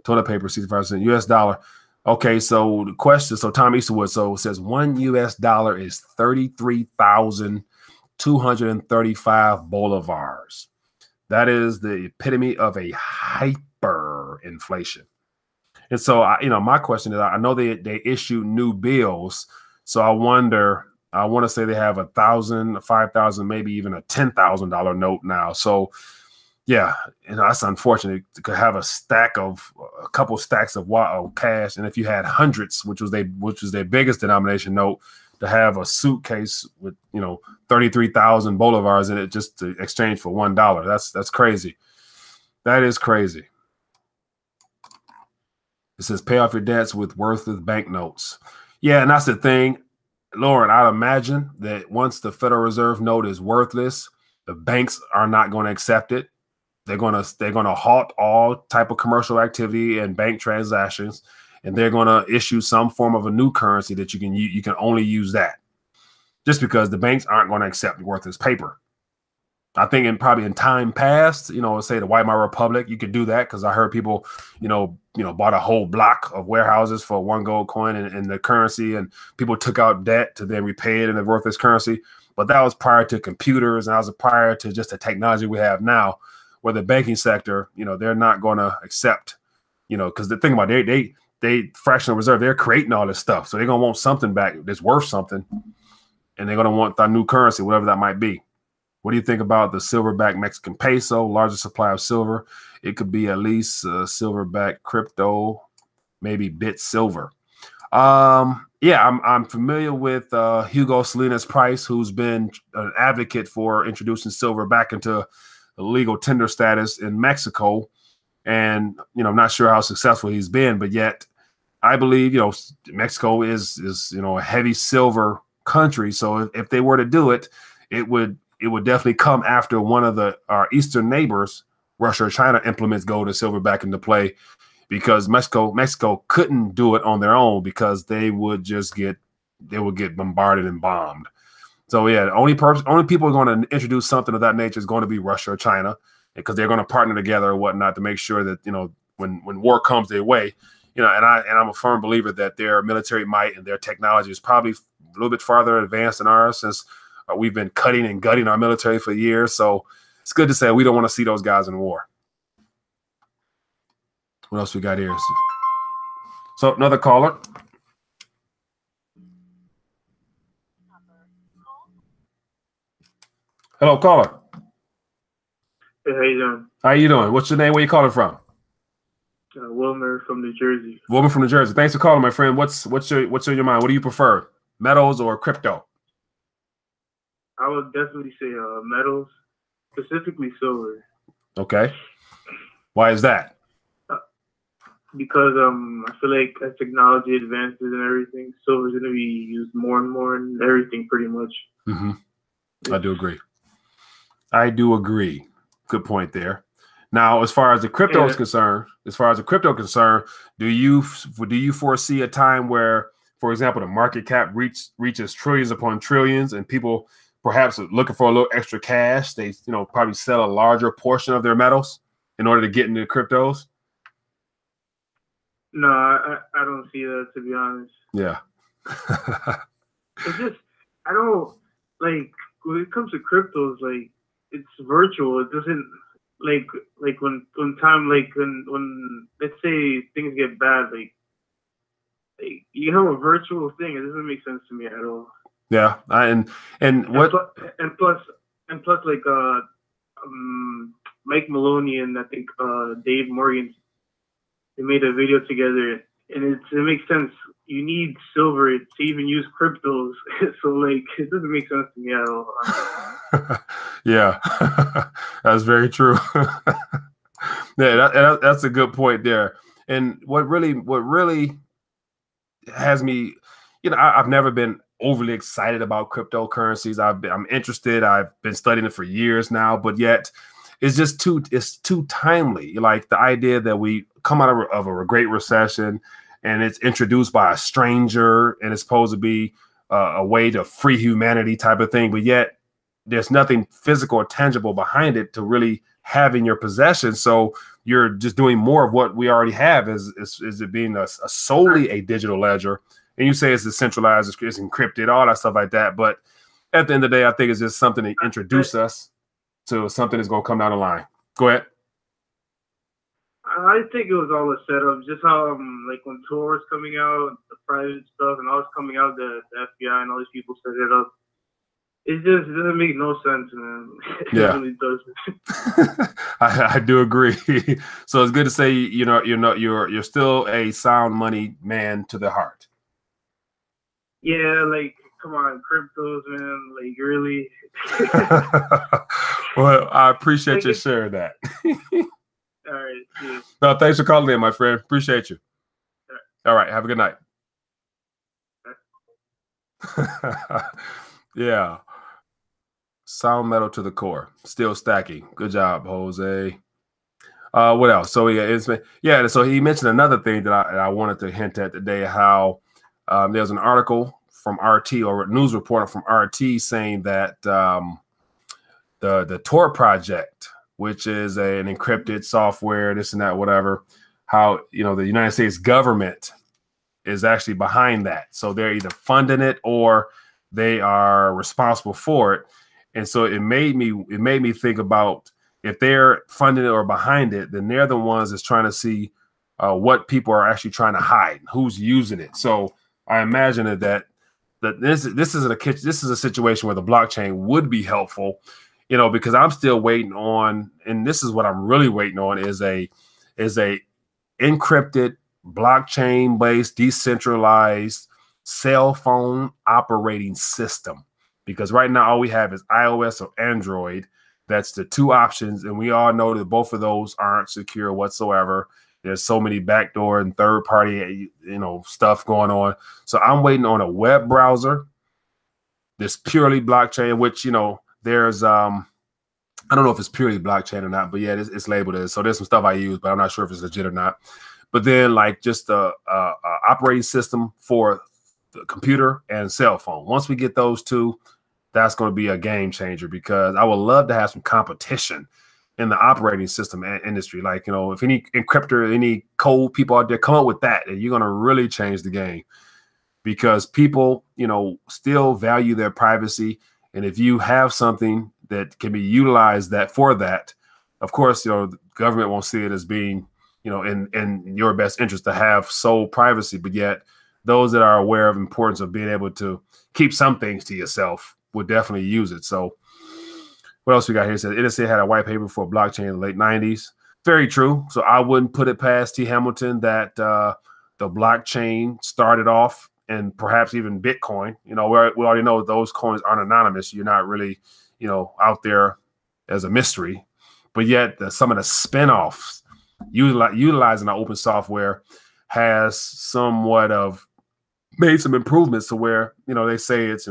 Toilet paper, 65% US dollar. Okay, so the question, so Tom Eastwood, so it says $1 US is 33,235 bolivars. That is the epitome of a hyperinflation. And so, my question is, I know they issue new bills, so I wonder. I want to say they have 1,000, 5,000, maybe even a $10,000 note now. So, yeah, that's unfortunate to have a couple stacks of cash, and if you had hundreds, which was their biggest denomination note, to have a suitcase with 33,000 bolivars in it just to exchange for $1. That's crazy. That is crazy. It says pay off your debts with worthless banknotes. Yeah, and that's the thing. Lauren, I'd imagine that once the Federal Reserve note is worthless, the banks are not going to accept it. They're going to halt all type of commercial activity and bank transactions, and they're going to issue some form of a new currency that you can only use that. Just because the banks aren't going to accept worthless paper. I think probably in time past, say the Weimar Republic, you could do that because I heard people, bought a whole block of warehouses for one gold coin and the currency, and people took out debt to then repay it in the worthless currency. But that was prior to computers, and that was prior to just the technology we have now, where the banking sector, they're not going to accept, because the thing about they fractional reserve, they're creating all this stuff, so they're going to want something back that's worth something, and they're going to want that new currency, whatever that might be. What do you think about the silverback Mexican peso, largest supply of silver? It could be at least silverback crypto, maybe bit silver. Yeah, I'm familiar with Hugo Salinas Price, who's been an advocate for introducing silver back into legal tender status in Mexico. And, I'm not sure how successful he's been, but yet I believe, Mexico is a heavy silver country. So if they were to do it, it would definitely come after one of our eastern neighbors, Russia or China, implements gold and silver back into play, because Mexico couldn't do it on their own because they would get bombarded and bombed. So yeah, the only people who are going to introduce something of that nature is going to be Russia or China, because they're going to partner together or whatnot to make sure that when war comes their way, and I'm a firm believer that their military might and their technology is probably a little bit farther advanced than ours, since we've been cutting and gutting our military for years. So it's good to say we don't want to see those guys in war. What else we got here? So another caller. Hello, caller. Hey, how you doing? How you doing? What's your name? Where you calling from? Wilmer from New Jersey. Wilmer from New Jersey. Thanks for calling, my friend. What's on your mind? What do you prefer, metals or crypto? I would definitely say metals, specifically silver. Okay. Why is that? Because I feel like as technology advances and everything, silver is going to be used more and more in everything, pretty much. Mm-hmm. I do agree. Good point there. Now, as far as the crypto is concerned, do you foresee a time where, for example, the market cap reaches trillions upon trillions, and people perhaps looking for a little extra cash, they probably sell a larger portion of their metals in order to get into cryptos? No, I don't see that, to be honest. Yeah. It's just, I don't, like, when it comes to cryptos, like, it's virtual. It doesn't, like when let's say things get bad, like you have a virtual thing. It doesn't make sense to me at all. Yeah, and plus like Mike Maloney and I think Dave Morgan, they made a video together, and it makes sense. You need silver to even use cryptos, so like it doesn't make sense to me at all. Yeah, that's very true. Yeah, that's a good point there. And what really has me, I've never been overly excited about cryptocurrencies. I'm interested. I've been studying it for years now, but yet it's too timely. Like the idea that we come out of a great recession and it's introduced by a stranger and it's supposed to be a way to free humanity type of thing, but yet there's nothing physical or tangible behind it to really have in your possession. So you're just doing more of what we already have. Is it being a solely a digital ledger? And you say it's decentralized, it's encrypted, all that stuff like that. But at the end of the day, I think it's just something to introduce us to something that's going to come down the line. Go ahead. I think it was all a setup. Just how like when Tor was coming out, the private stuff, and all this coming out, the FBI and all these people set it up. It doesn't make no sense, man. Yeah, it really doesn't. I do agree. So it's good to say you're still a sound money man to the heart. Yeah, like come on, cryptos, man. Like really. Well, I appreciate you sharing that. All right. Yeah. No, thanks for calling in, my friend. Appreciate you. All right. Have a good night. Yeah. Sound metal to the core. Still stacking. Good job, Jose. What else? So so he mentioned another thing that I wanted to hint at today, how there's an article from RT or a news reporter from RT saying that the Tor project, which is an encrypted software, this and that, whatever, how the United States government is actually behind that. So they're either funding it or they are responsible for it. And so it made me think about, if they're funding it or behind it, then they're the ones that's trying to see what people are actually trying to hide, who's using it. So I imagine that this is a situation where the blockchain would be helpful, because I'm still waiting on, and this is what I'm really waiting on, is a encrypted blockchain based decentralized cell phone operating system. Because right now all we have is iOS or Android. That's the two options, and we all know that both of those aren't secure whatsoever. There's so many backdoor and third-party, stuff going on. So I'm waiting on a web browser, this purely blockchain, which there's I don't know if it's purely blockchain or not, but yeah, it's labeled as. So there's some stuff I use, but I'm not sure if it's legit or not. But then like just a operating system for the computer and cell phone. Once we get those two, that's going to be a game changer, because I would love to have some competition in the operating system industry. Like, if any encryptor, any code people out there come up with that, and you're going to really change the game, because people, still value their privacy. And if you have something that can be utilized for that, of course, the government won't see it as being, in your best interest to have sole privacy, but yet those that are aware of the importance of being able to keep some things to yourself would definitely use it. So what else we got here? It says NSA had a white paper for blockchain in the late 90s. Very true. So I wouldn't put it past T. Hamilton that the blockchain started off, and perhaps even Bitcoin. We already know those coins aren't anonymous. You're not really, out there as a mystery. But yet some of the spinoffs utilizing the open software has somewhat of made some improvements to where, they say it's,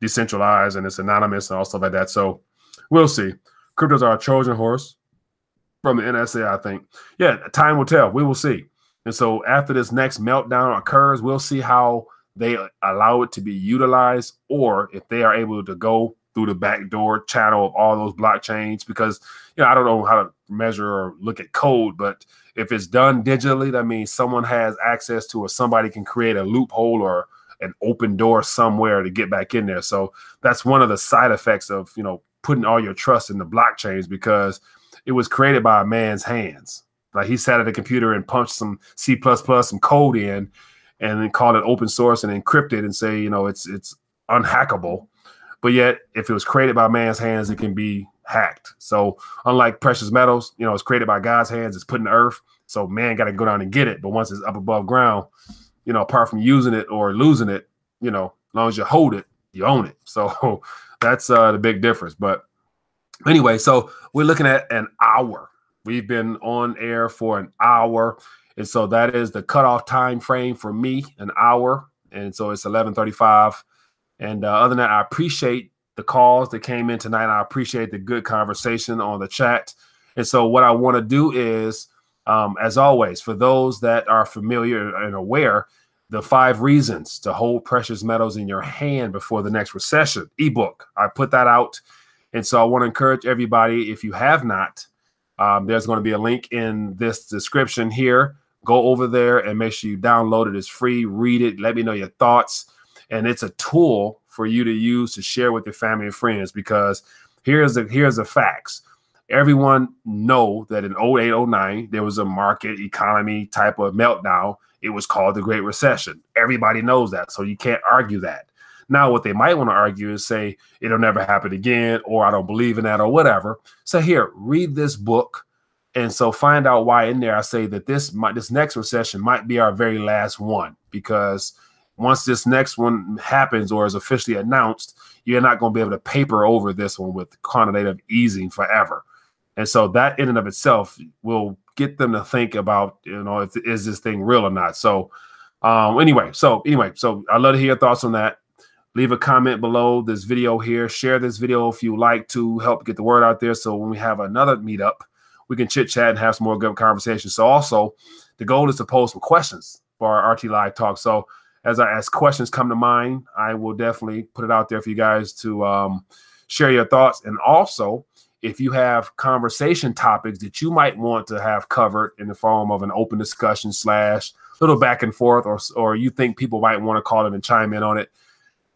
decentralized and it's anonymous and all stuff like that. So we'll see. Cryptos are a Trojan horse from the NSA, I think. Yeah, time will tell. We will see. And so after this next meltdown occurs, we'll see how they allow it to be utilized, or if they are able to go through the backdoor channel of all those blockchains. Because, I don't know how to measure or look at code, but if it's done digitally, that means someone has access to, or somebody can create a loophole or an open door somewhere to get back in there. So that's one of the side effects of, putting all your trust in the blockchains, because it was created by a man's hands. Like he sat at a computer and punched some C++, some code in, and then called it open source and encrypted and say, it's unhackable. But yet, if it was created by man's hands, it can be hacked. So unlike precious metals, it's created by God's hands, it's put in the earth. So man got to go down and get it. But once it's up above ground, apart from using it or losing it, as long as you hold it, you own it. So that's the big difference. But anyway, so we're looking at an hour. We've been on air for an hour. And so that is the cutoff time frame for me, an hour. And so it's 11:35. And other than that, I appreciate the calls that came in tonight. I appreciate the good conversation on the chat. And so what I want to do is, as always, for those that are familiar and aware, the 5 reasons to hold precious metals in your hand before the next recession ebook. I put that out. And so I want to encourage everybody, if you have not, there's going to be a link in this description here. Go over there and make sure you download it. It's free. Read it. Let me know your thoughts. And it's a tool for you to use to share with your family and friends, because here's the facts. Everyone know that in 08, 09, there was a market economy type of meltdown. It was called the Great Recession. Everybody knows that. So you can't argue that. Now, what they might want to argue is say it'll never happen again, or I don't believe in that, or whatever. So here, read this book. And so find out why in there I say that this next recession might be our very last one, because once this next one happens or is officially announced, you're not going to be able to paper over this one with quantitative easing forever. And so that in and of itself will get them to think about, is this thing real or not? So anyway, so I'd love to hear your thoughts on that. Leave a comment below this video here. Share this video if you like to help get the word out there. So when we have another meetup, we can chit chat and have some more good conversations. So also the goal is to pose some questions for our RT Live Talk. So as questions come to mind, I will definitely put it out there for you guys to share your thoughts. And also, if you have conversation topics that you might want to have covered in the form of an open discussion / little back and forth, or you think people might want to call in and chime in on it,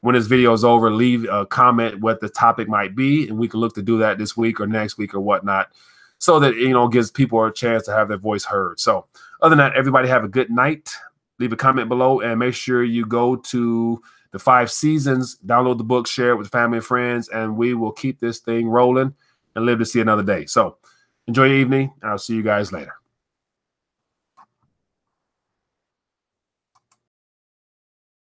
when this video is over, leave a comment what the topic might be, and we can look to do that this week or next week or whatnot, so that, gives people a chance to have their voice heard. So other than that, everybody have a good night. Leave a comment below and make sure you go to the 5 seasons, download the book, share it with family and friends, and we will keep this thing rolling and live to see another day. So enjoy your evening. I'll see you guys later.